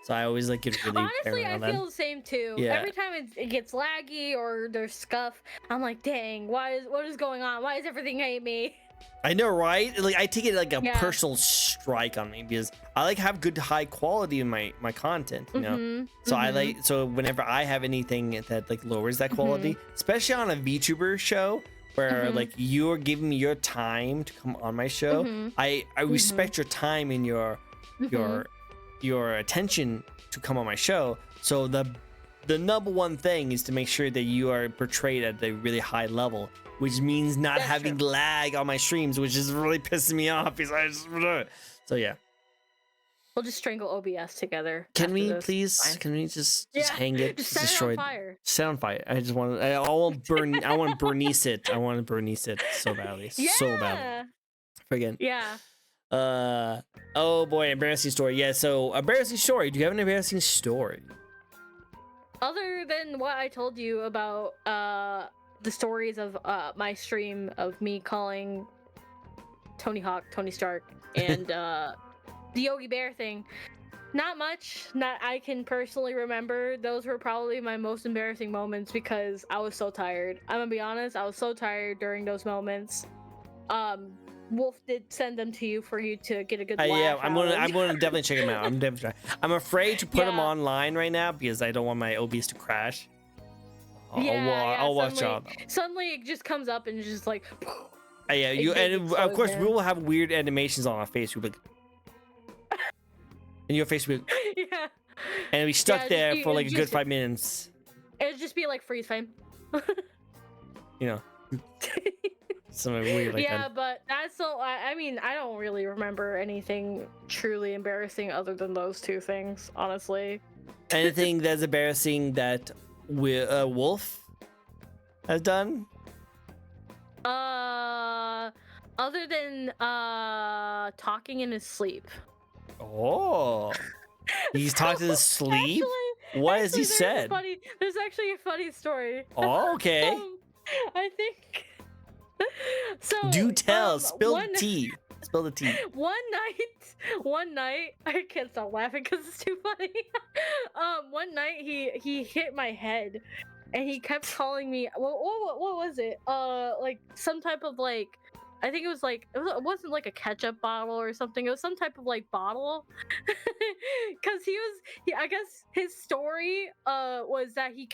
So I always like get really honestly, I feel the same too. Yeah. Every time it gets laggy or there's scuff, I'm like, dang, what is going on? Why does everything hate me? I know, right? Like I take it like a personal strike on me because I like have good high quality in my content, you know. So I like whenever I have anything that like lowers that quality, especially on a VTuber show where like you're giving me your time to come on my show, I respect your time and your attention to come on my show. So the number one thing is to make sure that you are portrayed at a really high level, which means not having lag on my streams, which is really pissing me off because I just so yeah. We'll just strangle OBS together. Can we please? Can we just hang it? Just set destroy it on fire. Set on fire. I just want to. I want burn. I want to burnice it. I want to burnice it so badly. So badly. Friggin'. Yeah. Oh boy, embarrassing story. Yeah. So embarrassing story. Do you have an embarrassing story? Other than what I told you about the stories of my stream of me calling Tony Hawk Tony Stark and the Yogi Bear thing, not much that I can personally remember. Those were probably my most embarrassing moments because I was so tired. I'm gonna be honest, I was so tired during those moments. Wolf did send them to you for you to get a good laugh. Yeah, I'm gonna definitely check them out. I'm afraid to put them online right now because I don't want my OBS to crash. I'll watch out. Suddenly it just comes up and it's just like yeah, of course we will have weird animations on our face. We'll be like, and your face will be yeah, and it'll be stuck there for like a good 5 minutes. It'll just be like freeze frame. You know. Something weird like that. But that's so. I mean, I don't really remember anything truly embarrassing other than those two things, honestly. Anything that's embarrassing that Wolf has done? Other than talking in his sleep. Oh, he's talked in his sleep. What has he said? There's actually a funny story. Oh, okay. I think. So do tell. Spill the tea. Spill the tea. One night, I can't stop laughing because it's too funny. One night he hit my head, and he kept calling me. What was it? Like some type of like. I think it wasn't like a ketchup bottle or something. It was some type of like bottle, because I guess his story was that he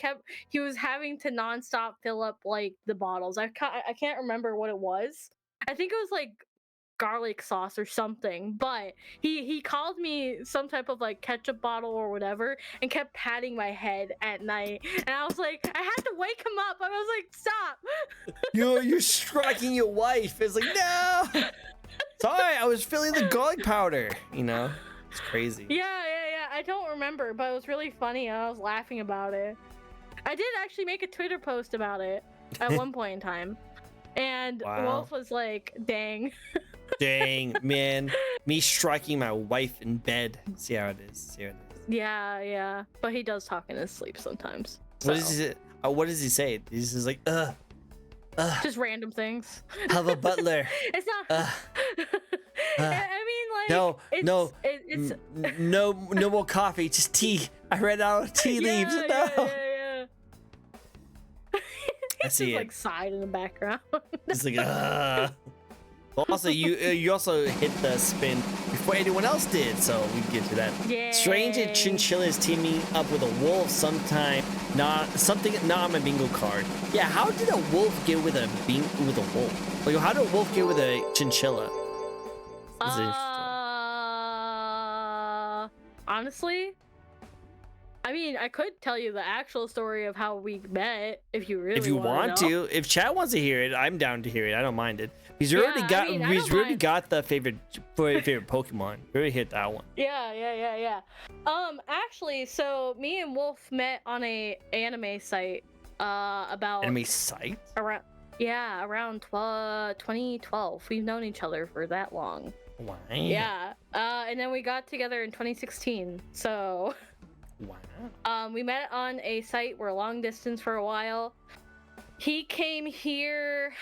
was having to nonstop fill up like the bottles. I can't remember what it was. I think it was like garlic sauce or something, but he called me some type of like ketchup bottle or whatever and kept patting my head at night, and I was like, I had to wake him up. I was like, stop. You're striking your wife. It's like, no. Sorry, I was filling the garlic powder, you know. It's crazy. Yeah, I don't remember, but it was really funny and I was laughing about it. I did actually make a Twitter post about it at one point in time, and Wolf was like, dang. Dang, man. Me striking my wife in bed. See how it is. Yeah. But he does talk in his sleep sometimes. So. What does he say? He's just like, just random things. Have a butler. It's not. I mean, like, no more coffee, just tea. I ran out of tea leaves. No. Yeah. I see it. Like sighed in the background. It's like, Also, you also hit the spin before anyone else did, so we can get to that. Yeah. Strange and Chinchilla is teaming up with a wolf sometime. Not on my bingo card. Yeah, how did a wolf get with a wolf? Like, how did a wolf get with a chinchilla? Honestly, I mean, I could tell you the actual story of how we met if you really If you wanna want know. to, if chat wants to hear it, I'm down to hear it. I don't mind it. Because you already Yeah, got, I mean, I don't already mind. got the favorite Pokemon. You already hit that one. Yeah. Actually, so me and Wolf met on a anime site about Enemy site? around 2012. We've known each other for that long. Wow. Yeah. And then we got together in 2016. So Wow. we met on a site. We're long distance for a while. He came here,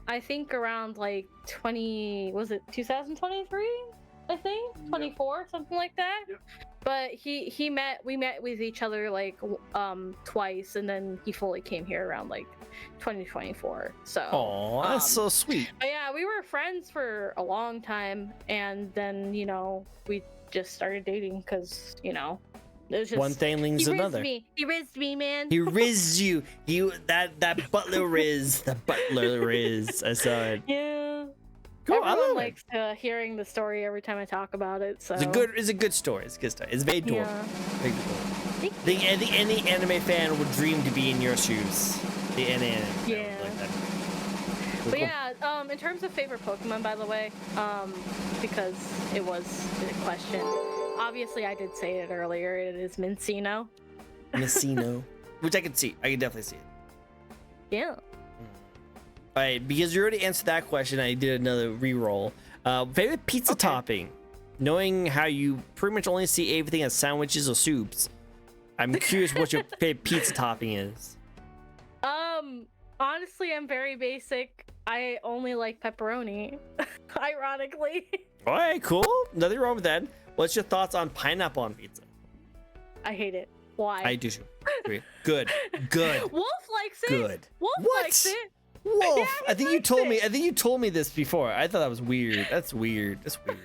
I think around like 2023? I think 24, something like that. Yep. But we met with each other like twice, and then he fully came here around like 2024. So Oh, that's so sweet. but yeah, we were friends for a long time, and then we just started dating because it was just One thing leads to another. He rizzed me, man. He rizzed you. That butler riz. The butler riz. I saw it. Yeah. Cool. I Everyone love likes hearing the story every time I talk about it. So it. It's a good story. It's a good story. It's very adorable. Yeah. Very adorable. I think any anime fan would dream to be in your shoes. The anime. Yeah. Like that. But yeah, in terms of favorite Pokemon, by the way, because it was a question. Obviously, I did say it earlier. It is Mincino. Messino. Which I can see. I can definitely see it. Yeah. All right, because you already answered that question, I did another re-roll. Favorite pizza Okay. topping? Knowing how you pretty much only see everything as sandwiches or soups, I'm curious what your favorite pizza topping is. Honestly, I'm very basic. I only like pepperoni. Ironically. All right, cool. Nothing wrong with that. What's your thoughts on pineapple on pizza? I hate it. Why? I do too. Agree. Good. Good. Wolf likes it. Good. Wolf What? likes it. Wolf. Yeah, I think he you likes told me. it. I think you told me this before. I thought that was weird. That's weird. That's weird.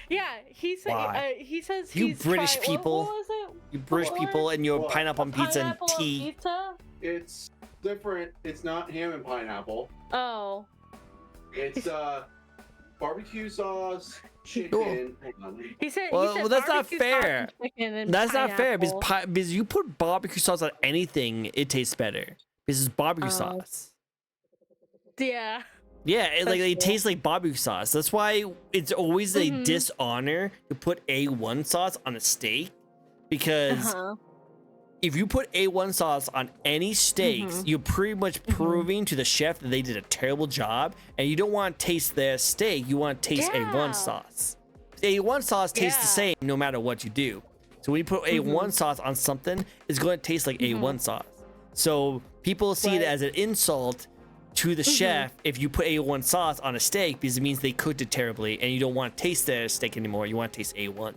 Yeah, he said. Why? He says You he's British tried- people. What was it? You British What? people and your What? pineapple on pizza and Pineapple on tea. pizza? It's different. It's not ham and pineapple. Oh. It's barbecue sauce, chicken. Hang on. He said. Well, he said that's not barbecue sauce fair. and chicken and That's not fair because pineapple. because you put barbecue sauce on anything, it tastes better. This is barbecue Oh. sauce. Yeah. Yeah, it That's cool. tastes like barbecue sauce. That's why it's always a Mhm. dishonor to put A1 sauce on a steak, because Uh-huh. if you put A1 sauce on any steaks, Mhm. you're pretty much proving to the chef that they did a terrible job, and you don't want to taste their steak. You want to taste Yeah. A1 sauce. A1 sauce tastes the Yeah. same no matter what you do. So when you put A1 sauce on something, it's going to taste like A1 sauce. So people see it Right. as an insult to the chef if you put A1 sauce on a steak, because it means they cooked it terribly and you don't want to taste their steak anymore. You want to taste A1.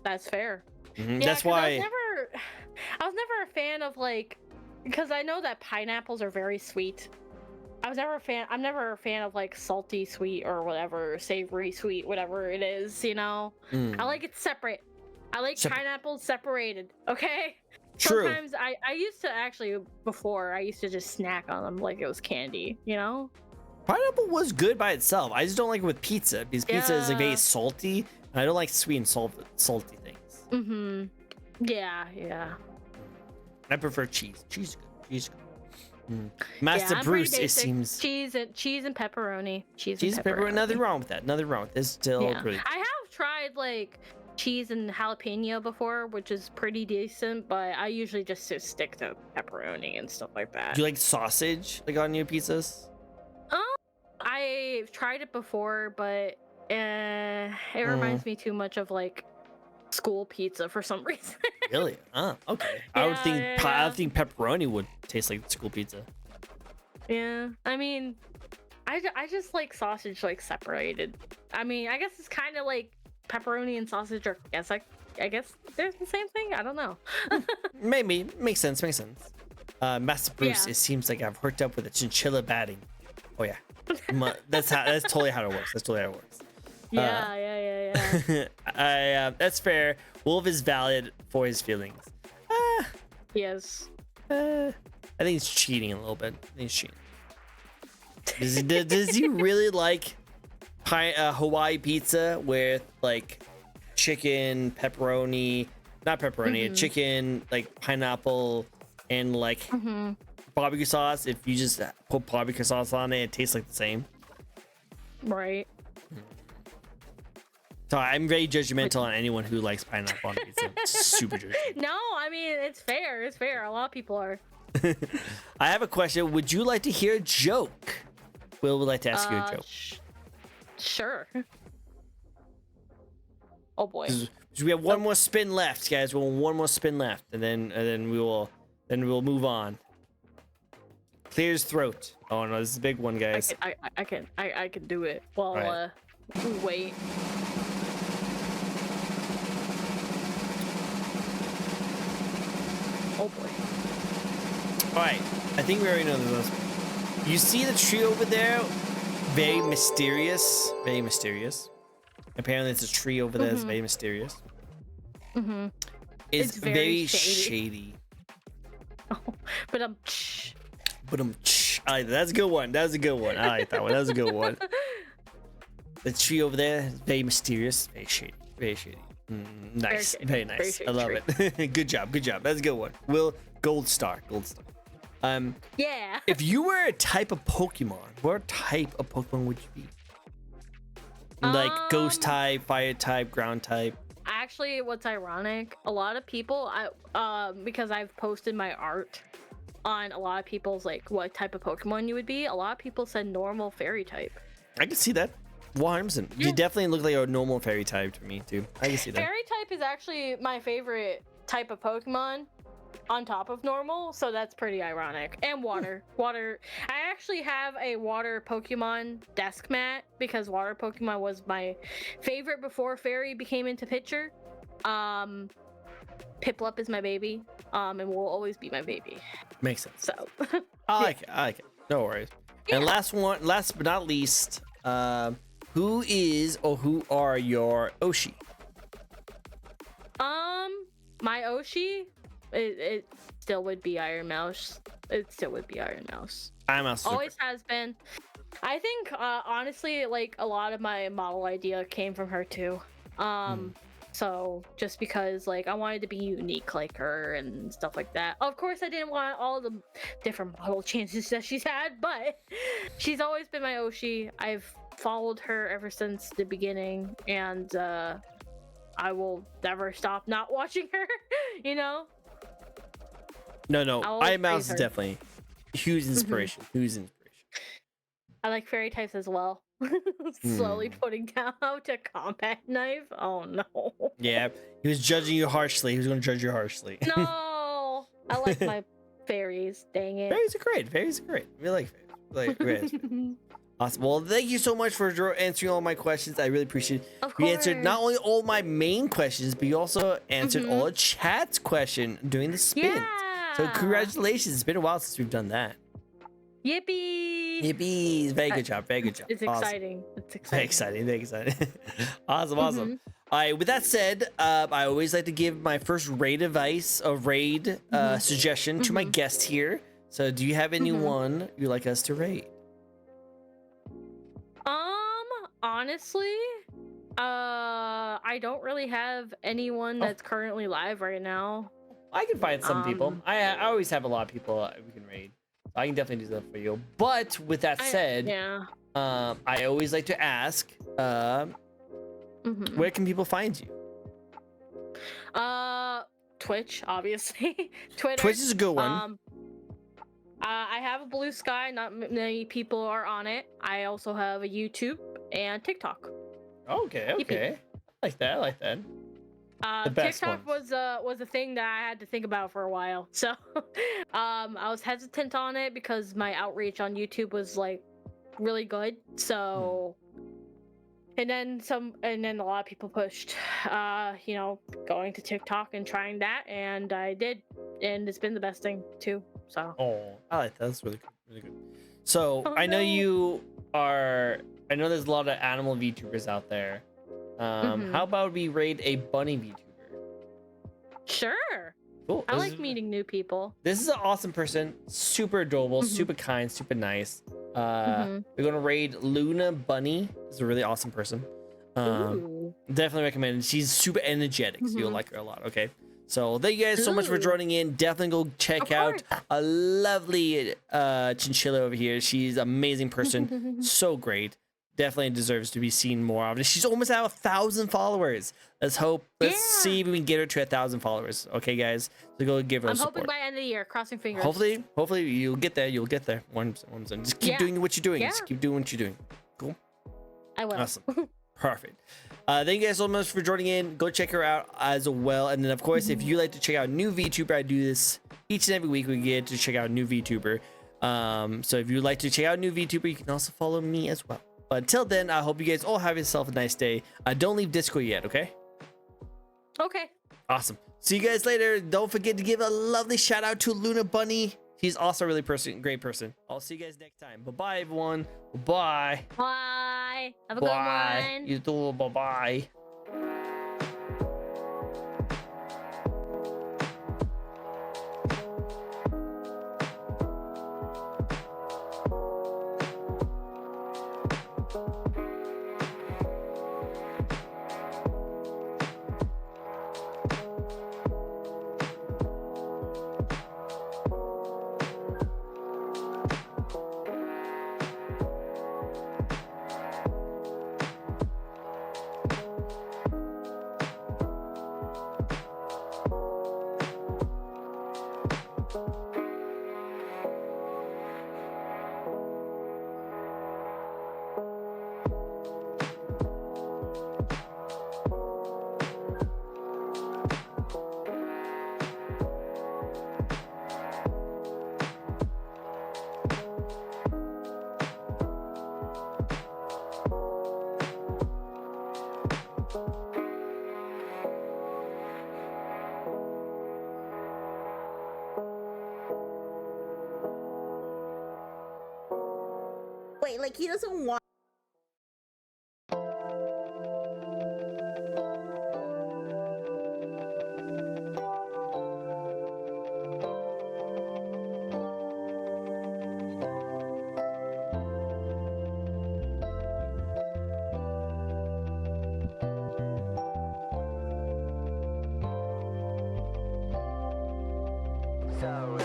That's fair. Mhm. Yeah, That's 'cause why. I was never a fan of because I know that pineapples are very sweet. I'm never a fan of like salty sweet or whatever, savory sweet, whatever it is, I like it separate. I like Separate. pineapples separated, okay? True. Sometimes I used to actually, before, I used to just snack on them like it was candy, Pineapple was good by itself. I just don't like it with pizza because pizza is like Yeah. very salty, and I don't like sweet and salty things. Mm-hmm. Yeah. I prefer cheese. Cheese is good. Cheese is good. Master I'm pretty Bruce, it basic. seems. Cheese and pepperoni. Cheese Cheese and and pepperoni. pepperoni. Nothing wrong with that. Nothing wrong with this. Still Yeah. really. I have tried like cheese and jalapeno before, which is pretty decent, but I usually just stick to pepperoni and stuff like that. Do you like sausage like on your pizzas? I've tried it before, but it reminds me too much of like school pizza for some reason. Really? Okay. I would think Yeah, I yeah. would think pepperoni would taste like school pizza. Yeah, I mean, I just like sausage like separated. I mean, I guess it's kind of like pepperoni and sausage are, I guess they're the same thing. I don't know. Maybe makes sense. Master Bruce. Yeah. It seems like I've hooked up with a chinchilla batting. Oh yeah. That's totally how it works. Yeah. That's fair. Wolf is valid for his feelings. Yes. I think he's cheating a little bit. I think he's cheating. Does he really like Hawaii pizza with like chicken, pepperoni, not pepperoni, a chicken, like pineapple, and like barbecue sauce. If you just put barbecue sauce on it, it tastes like the same. Right. So I'm very judgmental on anyone who likes pineapple on pizza. Super judgmental. No, I mean it's fair. It's fair. A lot of people are. I have a question. Would you like to hear a joke? Will would like to ask you a joke. Sure. Oh boy. So we have one more spin left, guys. We'll one more spin left, and then we'll move on. Clear his throat. Oh no, this is a big one, guys. I can do it. Well, Right. we wait. Oh boy. All right, I think we already know this. You see the tree over there? Very mysterious. Very mysterious. Apparently, it's a tree over there that's very mysterious. It's very shady. Oh, but I like that. That's a good one. That was a good one. I like that one. That was a good one. The tree over there is very mysterious. Very shady. Very shady. Nice. Very nice. I love it. Good job. Good job. That's a good one. Will, gold star. Gold star. yeah. If you were a type of Pokemon, what type of Pokemon would you be? Like ghost type, fire type, ground type. Actually, what's ironic, a lot of people, because I've posted my art on a lot of people's like what type of Pokemon you would be. A lot of people said normal fairy type. I can see that. 100%. You definitely look like a normal fairy type to me too. I can see that. Fairy type is actually my favorite type of Pokemon on top of normal, so that's pretty ironic. And water. Water. I actually have a water Pokemon desk mat because water Pokemon was my favorite before fairy became into pitcher. Piplup is my baby, and will always be my baby. Makes sense. So I like it. I like it. No worries. And last but not least, who is or who are your Oshi? My Oshi, it still would be Iron Mouse. It still would be Iron Mouse. Iron Mouse. Always has been. I think honestly, like a lot of my model idea came from her too. So just because like I wanted to be unique like her and stuff like that. Of course, I didn't want all the different model chances that she's had, but she's always been my Oshi. I've followed her ever since the beginning, and I will never stop not watching her. You know. No. Iron Mouse is her. definitely huge inspiration. Huge inspiration. I like fairy types as well. Slowly putting down how to combat knife. Oh no. Yeah, he was judging you harshly. He was going to judge you harshly. No, I like my fairies. Dang it. Fairies are great. Fairies are great. We like fairies. Like fairies. Awesome. Well, thank you so much for answering all my questions. I really appreciate it. Of You course. answered not only all my main questions, but you also answered all of chat's question during the spin. Yeah. So congratulations. It's been a while since we've done that. Yippee! Yippee! Very good job. Very good job. It's Awesome. exciting. It's Very exciting. exciting. Very exciting. Awesome. All right. With that said, I always like to give my first raid advice, a raid suggestion to my guest here. So, do you have anyone you'd like us to raid? Honestly, I don't really have anyone that's currently live right now. I can find some people. I always have a lot of people we can raid. I can definitely do that for you. But with that said, I always like to ask, where can people find you? Twitch, obviously. Twitter. Twitch is a good one. I have a Blue Sky. Not many people are on it. I also have a YouTube and TikTok. Okay. I like that. The best TikTok ones. was a thing that I had to think about for a while. So I was hesitant on it because my outreach on YouTube was like really good. So and then a lot of people pushed going to TikTok and trying that, and I did, and it's been the best thing too. So I like that. That's really good. Really good. So I know there's a lot of animal VTubers out there. How about we raid a bunny VTuber? Sure. Cool. I like meeting new people. This is an awesome person. Super adorable, super kind, super nice. We're gonna raid Luna Bunny. This is a really awesome person. Definitely recommend it. She's super energetic, so you'll like her a lot. Okay. So thank you guys so much for joining in. Definitely go check out a lovely Chinchilla over here. She's an amazing person. So great. Definitely deserves to be seen more often. She's almost at 1,000 followers. Let's see if we can get her to 1,000 followers. Okay, guys. So go give her support. I'm hoping by end of the year, crossing fingers. Hopefully you'll get there. You'll get there. 100%. Just keep doing what you're doing. Yeah. Just keep doing what you're doing. Cool. I will. Awesome. Perfect. Thank you guys so much for joining in. Go check her out as well. And then, of course, if you like to check out new VTuber, I do this each and every week. We get to check out new VTuber. So if you'd like to check out new VTuber, you can also follow me as well. But until then, I hope you guys all have yourself a nice day. Don't leave Discord yet, okay? Okay. Awesome. See you guys later. Don't forget to give a lovely shout out to Luna Bunny. He's also a really great person. I'll see you guys next time. Bye-bye, everyone. Bye. Bye. Have a good one. You too. Bye-bye. Wait, like he doesn't want. So